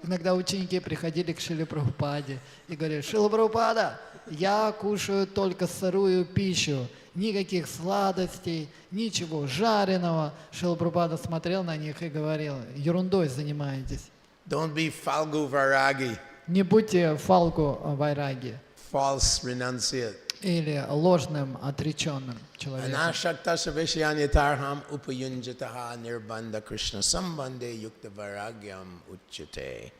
Иногда ученики приходили к Шриле Прабхупаде и говорили: Шрила Прабхупада, я кушаю только сырую пищу, никаких сладостей, ничего жареного. Шрила Прабхупада смотрел на них и говорил: ерундой занимаетесь. Don't be falgu vairagi, Не будьте фалгу вайраги false renunciate. или ложным отреченным человеком. Anashaktasya vishyanyatarham upayunjataha nirbandha Krishna sambandhe yukta vairagyam uchyate.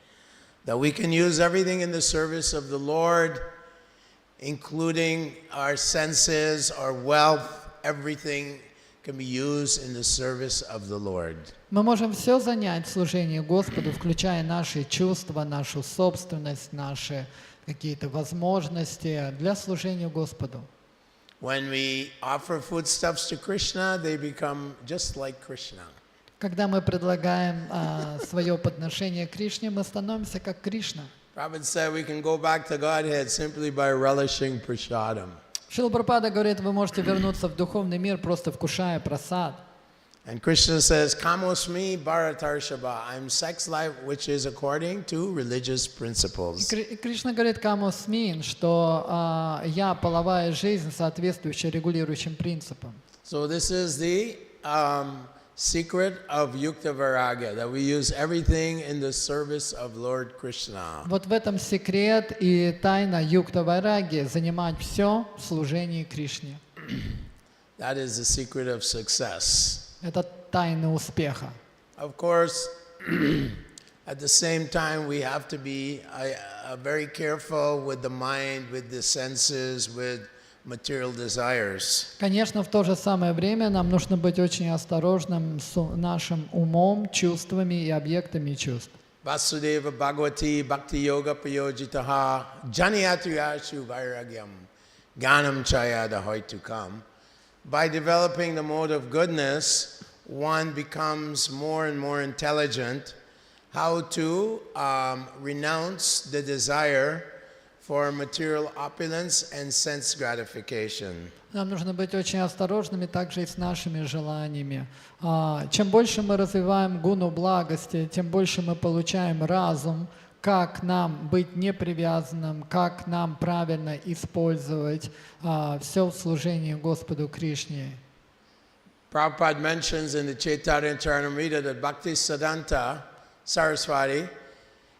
That we can use everything in the service of the Lord, including our senses, our wealth, everything can be used in the service of the Lord. Мы можем все занять в служении Господу, включая наши чувства, нашу собственность, наши какие-то возможности для служения Господу. When we offer foodstuffs to Krishna, they become just like Krishna. Когда мы предлагаем свое подношение Кришне, мы становимся как Кришна. Prabhupada said we can go back to Godhead simply by relishing prasadam. Шрила Прабхупада говорит, вы можете вернуться в духовный мир, просто вкушая прасад. And Krishna says, Kamosmi Bharatarshaba, I'm sex life which is according to religious principles. И Кришна говорит Камосмин, что я половая жизнь, соответствующая регулирующим принципам. So this is the secret of Yukta Vairagya, that we use everything in the service of Lord Krishna. Вот в этом секрет и тайна Юкта Вайраги, занимать все в служении Кришне. That is the secret of success. Это тайна успеха. Of course, at the same time, we have to be very careful with the mind, with the senses, with material desires. Конечно, в то же самое время нам нужно быть очень осторожным с нашим умом, чувствами и объектами чувств. Vasudeva Bhagavati Bhakti Yoga Prayojitaha Janiyatuyashu Vairagyam Ganam Chayada Hoitukam. By developing the mode of goodness, one becomes more and more intelligent how to renounce the desire for material opulence and sense gratification. Нам нужно быть очень осторожными также и с нашими желаниями. Чем больше мы развиваем гуну благости, тем больше мы получаем разум, как нам быть непривязанным, как нам правильно использовать все в служении Господу Кришне. Prabhupada mentions in the Chaitanya Charitamrita that Bhakti Siddhanta Saraswati,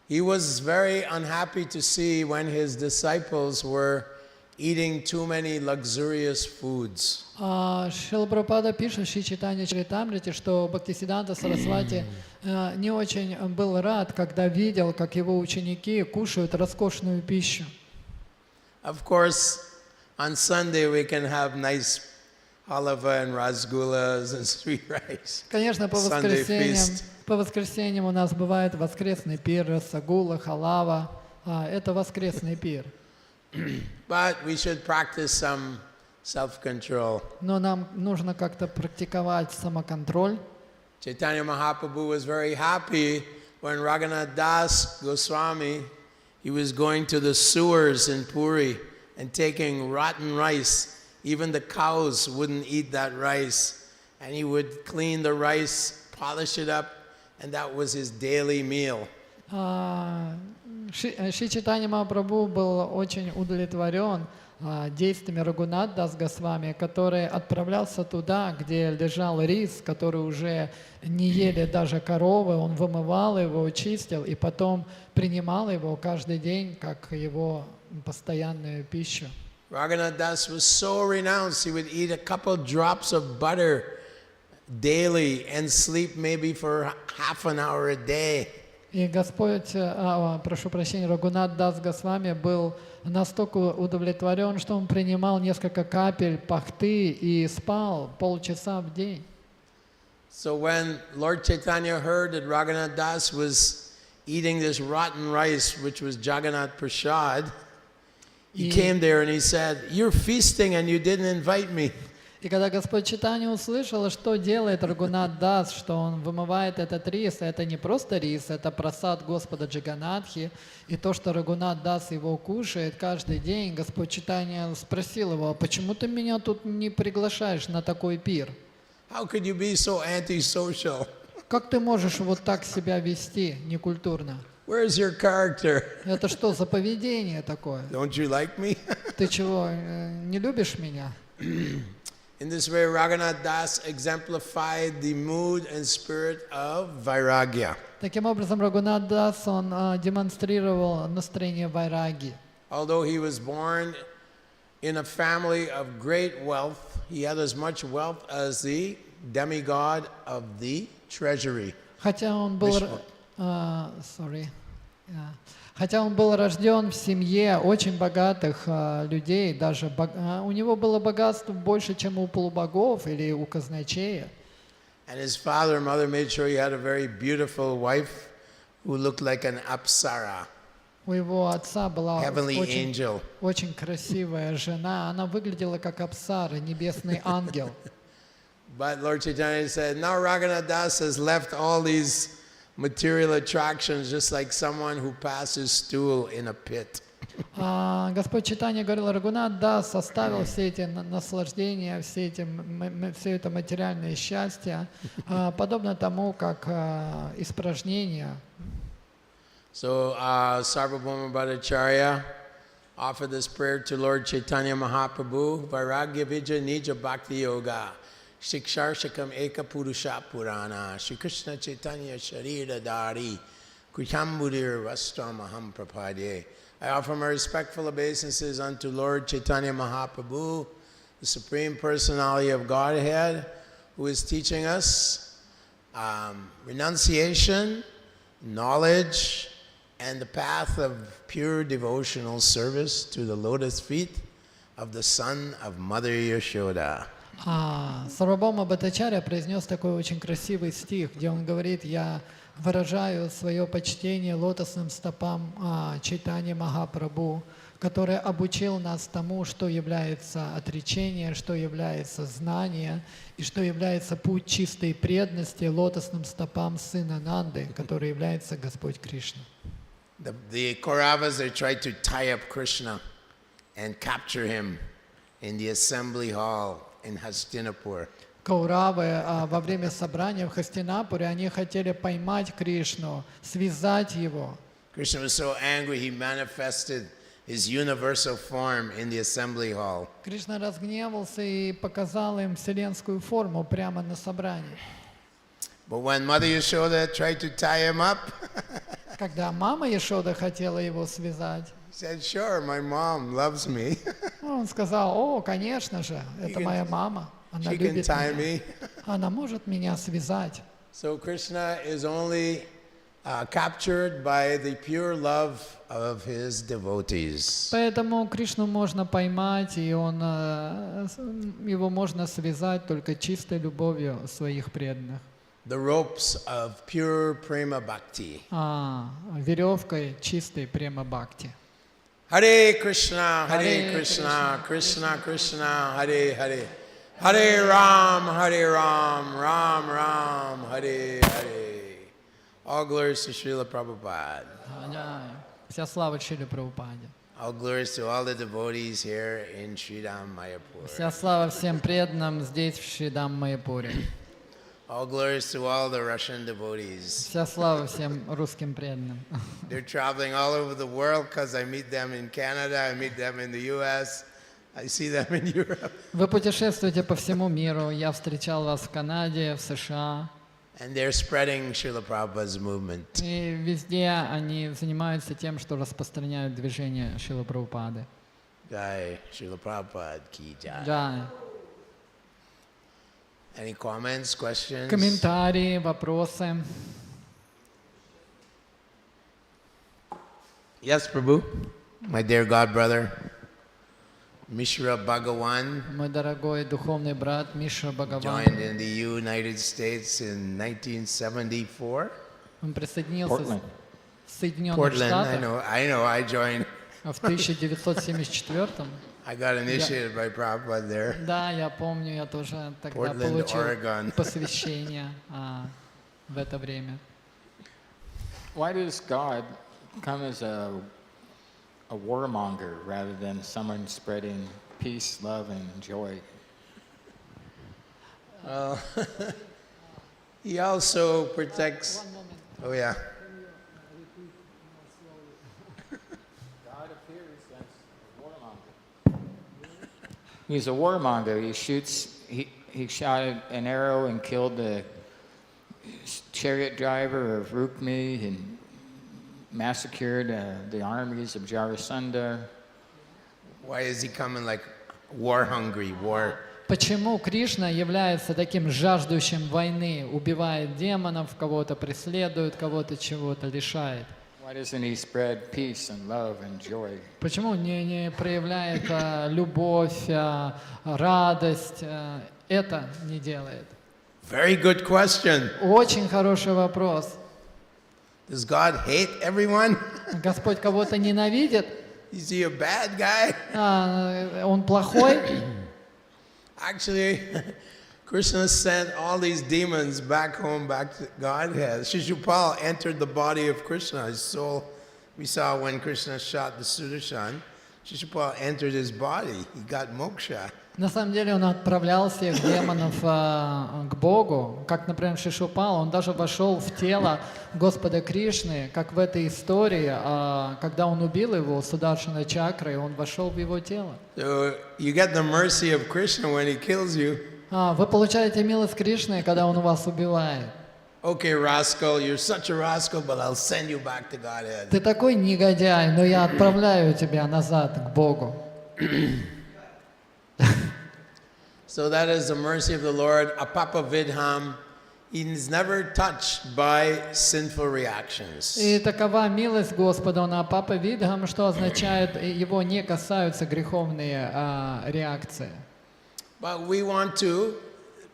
he was very unhappy to see when his disciples were eating too many luxurious foods. Шрила Прабхупада пишет в Шри Чайтанья Чаритамрите, что Бхактисиддханта Сарасвати не очень был рад, когда видел, как его ученики кушают роскошную пищу. Of course, on Sunday we can have nice halava and rasgullas and sweet rice. Конечно, Sunday feast. по воскресеньям у нас бывает воскресный пир, расагула, халава. Это воскресный пир. But we should practice some self-control. Но нам нужно как-то практиковать самоконтроль. Chaitanya Mahaprabhu was very happy when Raghunath Das Goswami, he was going to the sewers in Puri and taking rotten rice. Even the cows wouldn't eat that rice. And he would clean the rice, polish it up, and that was his daily meal. Шри Чайтанья Махапрабху был очень удовлетворен действиями Рагунат Дас Госвами, который отправлялся туда, где лежал рис, который уже не ели даже коровы, он вымывал его, чистил и потом принимал его каждый день как его постоянную пищу. Raghunath Das was so renounced, he would eat a couple drops of butter daily and sleep maybe for half an hour a day. И Господь, прошу прощения, Рагунат Дас Госвами был настолько удовлетворен, что он принимал несколько капель пахты и спал полчаса в день. So when Lord Chaitanya heard that Raghunath Das was eating this rotten rice, which was Jagannath Prasad, he came there and he said, "You're feasting and you didn't invite me." И когда Господь Чайтанья услышал, что делает Рагунат Дас, что он вымывает этот рис, это не просто рис, это прасад Господа Джаганатхи, и то, что Рагунат Дас его кушает каждый день, Господь Чайтанья спросил его: почему ты меня тут не приглашаешь на такой пир? How could you be so antisocial? Как ты можешь вот так себя вести некультурно? Where's your character? Это что за поведение такое? Don't you like me? Ты чего, не любишь меня? In this way, Raghunath Das exemplified the mood and spirit of Vairagya. Таким образом, Рагунат Дас, он демонстрировал настроение вайраги. Although he was born in a family of great wealth, he had as much wealth as the demigod of the treasury. Хотя он был, Вишну. хотя он был рожден в семье очень богатых людей, даже у него было богатство больше, чем у полубогов или у казначея. And his father and mother made sure he had a very beautiful wife who looked like an apsara, У его отца была heavenly очень, angel. очень красивая жена, она выглядела как Апсара, небесный ангел. But Lord Chaitanya said, now Raghunath Das has left all these material attractions just like someone who passes stool in a pit. Господь Чайтанья говорил, Рагунат Дас оставил все эти наслаждения, все это материальное счастье, подобно тому, как испражнения. So Sarvabhauma Bhattacharya offered this prayer to Lord Chaitanya Mahaprabhu, Vairagya Vijaya Nija Bhakti Yoga, Shiksharshakam Eka Purusha Purana, Shri Krishna Chaitanya Sharira Dari, Krishambudir Vastramaham Prapadye. I offer my respectful obeisances unto Lord Chaitanya Mahaprabhu, the Supreme Personality of Godhead, who is teaching us renunciation, knowledge, and the path of pure devotional service to the lotus feet of the son of Mother Yashoda. Сарвабхаума Бхаттачарья произнес такой очень красивый стих, где он говорит: «Я выражаю свое почтение лотосным стопам Чайтаньи Махапрабху, который обучил нас тому, что является отречение, что является знание и что является путь чистой преданности лотосным стопам сына Нанды, который является Господь Кришна». The Kauravas, they tried to tie up Krishna and capture him in the assembly hall in Hastinapur. Кауравы во время собрания в Хастинапуре, они хотели поймать Кришну, связать его. Krishna was so angry, he manifested his universal form in the assembly hall. Кришна разгневался и показал им вселенскую форму прямо на собрании. But when Mother Yashoda tried to tie him up, Когда мама Яшода хотела его связать, he said, sure, my mom loves me. он сказал: «О, конечно же, это моя мама, она She can любит tie меня, me. она может меня связать». So Krishna is only captured by the pure love of his devotees. Поэтому Кришну можно поймать, и его можно связать только чистой любовью своих преданных. The ropes of pure prema bhakti. Веревкой чистой према бхакти. Hare Krishna, Hare Hare Krishna, Krishna Krishna, Hare Hare. Hare Ram, Ram Ram, Hare Hare. All glories to Srila Prabhupada. Вся слава Шриле Прабхупаде. All glories to all the devotees here in Sridham, Mayapur. Вся слава всем преданным здесь, в Шридам Майяпуре. All glories to all the Russian devotees. Вся слава всем русским преданным. They're traveling all over the world because I meet them in Canada, I meet them in the US, I see them in Europe. Вы путешествуете по всему миру. Я встречал вас в Канаде, в США. And they're spreading Srila Prabhupada's movement. И везде они занимаются тем, что распространяют движение Шрилы Прабхупады. Jai, Srila Prabhupada ki jai. Джай. Any comments, questions? Комментарии, вопросы. Yes, Prabhu. My dear God brother, Mishra Bhagawan Мой дорогой духовный брат Миша Бхагаван, joined in the United States in 1974. он присоединился в Соединенных Portland, Штатах I know, I joined. в 1974. I got initiated by Prabhupada there. Да, я помню, я тоже тогда Portland, получил Oregon. посвящение в это время. Why does God come as a warmonger rather than someone spreading peace, love, and joy? He also protects. Oh yeah. God appears as a warmonger. He's a warmonger. He shoots. He shot an arrow and killed the chariot driver of Rukmi and massacred the armies of Jarasandha. Why is he coming like war hungry? Почему Кришна является таким жаждущим войны, убивает демонов, кого-то преследует, кого-то чего-то лишает? Why doesn't he spread peace and love and joy? Почему не проявляет любовь, радость, это не делает? Very good question. Очень хороший вопрос. Does God hate everyone? Господь кого-то ненавидит? Is he a bad guy? Он плохой? Actually, Krishna sent all these demons back home, back to Godhead. Shishupal entered the body of Krishna. His soul, we saw when Krishna shot the Sudarshan, Shishupal entered his body. He got moksha. На самом деле он отправлял всех демонов к Богу, как, например, Шишупал, он даже вошел в тело Господа Кришны, как в этой истории, когда он убил его Сударшана чакрой, он вошел в его тело. So you get the mercy of Krishna when he kills you. Вы получаете милость Кришны, когда он вас убивает. Okay, rascal, you're such a rascal, but I'll send you back to Godhead. Ты такой негодяй, но я отправляю тебя назад к Богу. So that is the mercy of the Lord. Apapa vidham. He is never touched by sinful reactions. И такова милость Господа, он апапа видхам, что означает, его не касаются греховные реакции. But we want to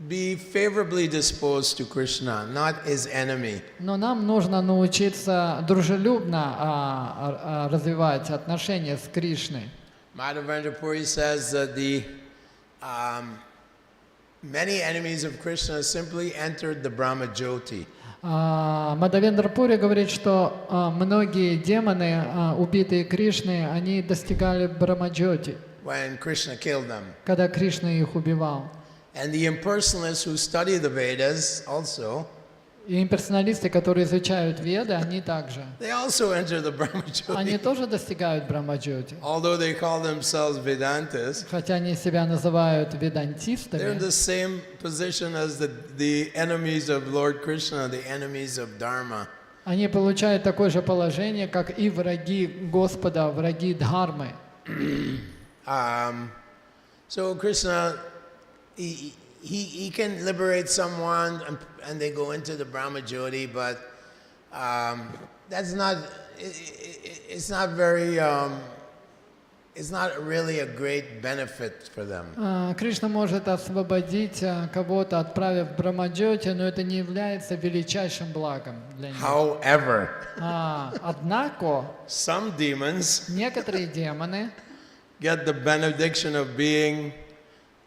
be favorably disposed to Krishna, not his enemy. Но нам нужно научиться дружелюбно развивать отношения с Кришной. Madhavendra Puri says that the many enemies of Krishna simply entered the Brahma Jyoti. Мадхавендра Пури говорит, что многие демоны, убитые Кришной, они достигали Брамаджоти, When Krishna killed them. когда Кришна их убивал. And the impersonalists who study the Vedas also, И имперсоналисты, которые изучают Веды, они также. they also enter the Brahma Они Jyoti. тоже достигают Брамаджоти. Although they call themselves Vedantas, Хотя они себя называют they're in ведантистами, the same position as the enemies of Lord Krishna, the enemies of Dharma. они получают такое же положение, как и враги Господа, враги Дхармы. So Krishna, he can liberate someone and they go into the Brahma Jyoti, but that's not, it's not very, it's not really a great benefit for them. Кришна может освободить кого-то, отправив в Брамаджоти, но это не является величайшим благом для них. However, Однако, some demons некоторые демоны get the benediction of being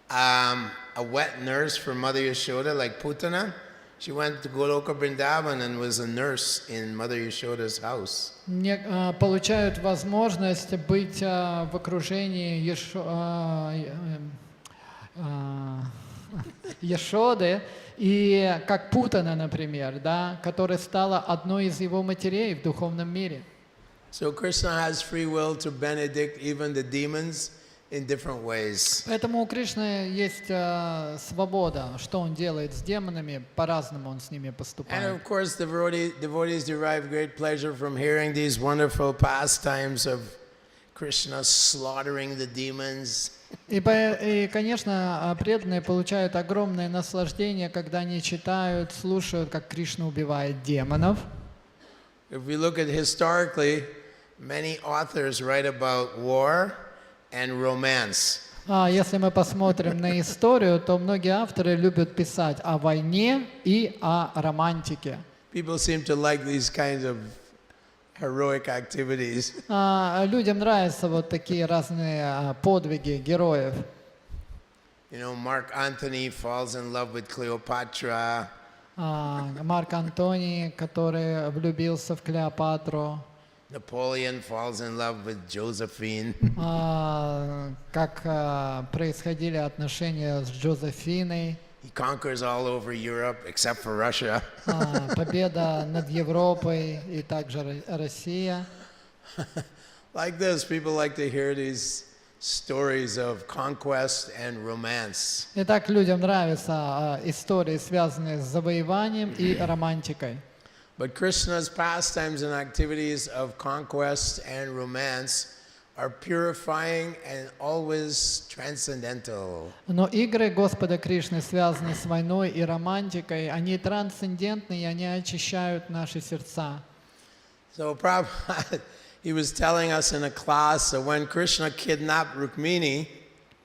a wet nurse for Mother Yashoda, like Putana. She went to Goloka Vrindavan and was a nurse in Mother Yashoda's house. получают возможность быть в окружении Яшоды, и как Путана, например, да, которая стала одной из его матерей в духовном мире. So Krishna has free will to benedict even the demons in different ways. Поэтому у Кришны есть свобода, что он делает с демонами, по-разному он с ними And поступает. of course, devotees derive great pleasure from hearing these wonderful pastimes of Krishna slaughtering the demons. И, конечно, преданные получают огромное наслаждение, когда они читают, слушают, как Кришна убивает демонов. If we look at historically, many authors write about war and romance. Если мы посмотрим на историю, то многие авторы любят писать о войне и о романтике. People seem to like these kinds of heroic activities. Людям нравятся вот такие разные подвиги героев. You know, Mark Antony falls in love with Cleopatra. Марк Антоний, который влюбился в Клеопатру. Napoleon falls in love with Josephine. Как происходили отношения с Джозефиной. He conquers all over Europe except for Russia. Победа над Европой и также Россия. Like this, people like to hear these stories of conquest and romance. И так людям нравятся истории, связанные с завоеванием и романтикой. But Krishna's pastimes and activities of conquest and romance are purifying and always transcendental. Но игры Господа Кришны, связанные с войной и романтикой, они трансцендентны, и они очищают наши сердца. So Prabhupada, he was telling us in a class that when Krishna kidnapped Rukmini,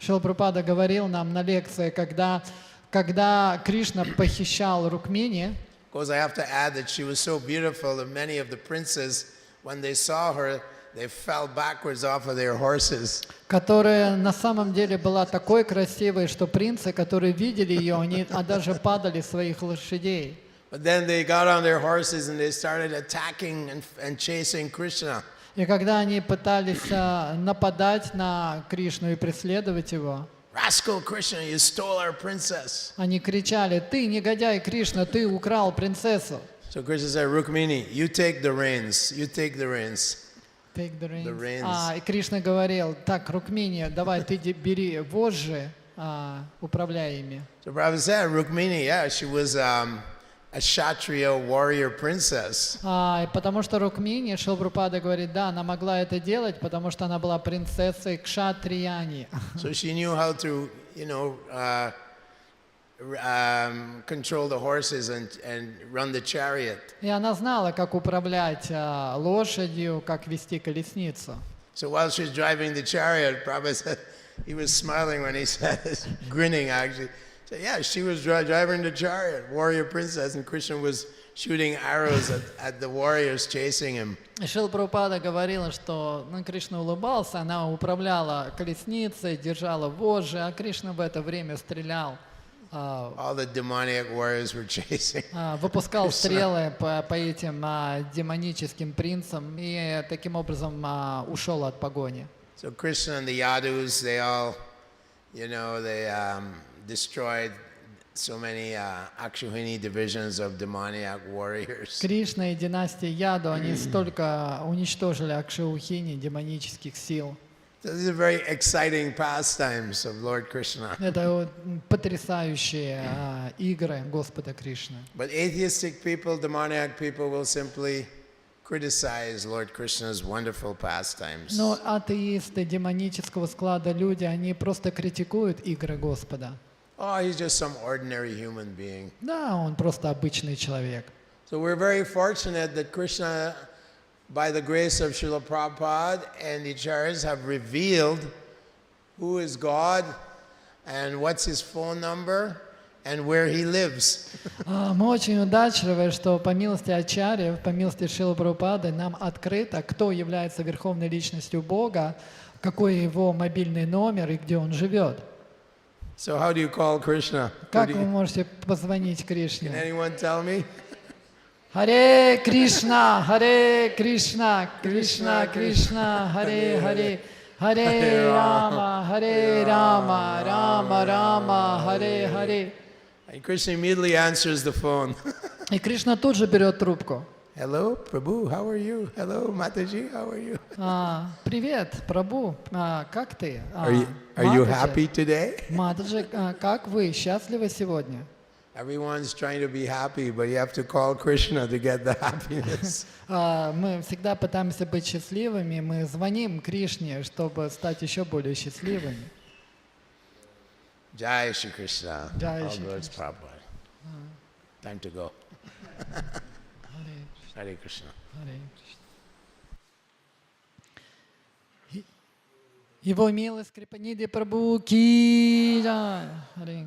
Шрила Прабхупада говорил нам на лекции, когда Кришна похищал Рукмини, because I have to add that she was so beautiful that many of the princes, when they saw her, they fell backwards off of their horses. которая на самом деле была такой красивой, что принцы, которые видели ее, они даже падали с своих лошадей. But then they got on their horses and they started attacking and chasing Krishna. И когда они пытались нападать на Кришну и преследовать его, Rascal Krishna, you stole our princess. они кричали: «Ты, негодяй Кришна, ты украл принцессу!» So Krishna said, Rukmini, you take the reins. You take the reins. Take the reins. The reins. И Кришна говорил: «Так, Рукмини, давай ты бери вожжи, управляй ими». So Prabhupada said, Rukmini, yeah, she was a Kshatriya warrior princess. Потому что Рукмини, Шрила Прабхупада говорит, да, она могла это делать, потому что она была принцессой Кшатрияни. So she knew how to, control the horses and run the chariot. И она знала, как управлять лошадью, как вести колесницу. So while she was driving the chariot, Prabhupada said, he was smiling when he said this, grinning actually. So yeah, she was driving the chariot, warrior princess, and Krishna was shooting arrows at the warriors chasing him. Шрила Прабхупада говорила, что Кришна улыбался, она управляла колесницей, держала вожжи, а Кришна в это время стрелял. All the demoniac warriors were chasing. Выпускал стрелы по этим демоническим принцам и таким образом ушел от погони. So Krishna and the Yadus, they all, they destroyed so many Akshuhini divisions of demoniac warriors. Кришна и династия Яду, они столько уничтожили Акшаухини, демонических сил. So these are very exciting pastimes of Lord Krishna. Это потрясающие игры Господа Кришны. But atheistic people, demoniac people will simply criticize Lord Krishna's wonderful pastimes. Но атеисты демонического склада люди, они просто критикуют игры Господа. Oh, he's just some ordinary human being. Да, он просто обычный человек. So we're very fortunate that Krishna, by the grace of Srila Prabhupada and the Acharyas, have revealed who is God and what's his phone number and where he lives. Мы очень удачливы, что по милости Ачарьев, по милости Шрилы Прабхупады нам открыто, кто является верховной личностью Бога, какой его мобильный номер и где он живет. So how do you call Krishna? Как вы можете позвонить Can Кришне? anyone tell me? Харе Кришна, Харе Кришна, Кришна Кришна, Харе Харе, Харе Рама, Рама Рама, Харе Харе. And Krishna immediately answers the phone. И Кришна тут же берет трубку. Hello, Prabhu, how are you? Hello, Mataji, how are you? Привет, Прабху, как ты? Are you happy today? Матаджи, как вы? Счастливы сегодня? Everyone's trying to be happy, but you have to call Krishna to get the happiness. Мы всегда пытаемся быть счастливыми, мы звоним Кришне, чтобы стать еще более счастливыми. Jai Shri Krishna. Jai All Shri glories Prabhupada. Time to go. Hare Krishna. Харе Кришна. Его милость Крипанидхи Прабху ки джай. Харе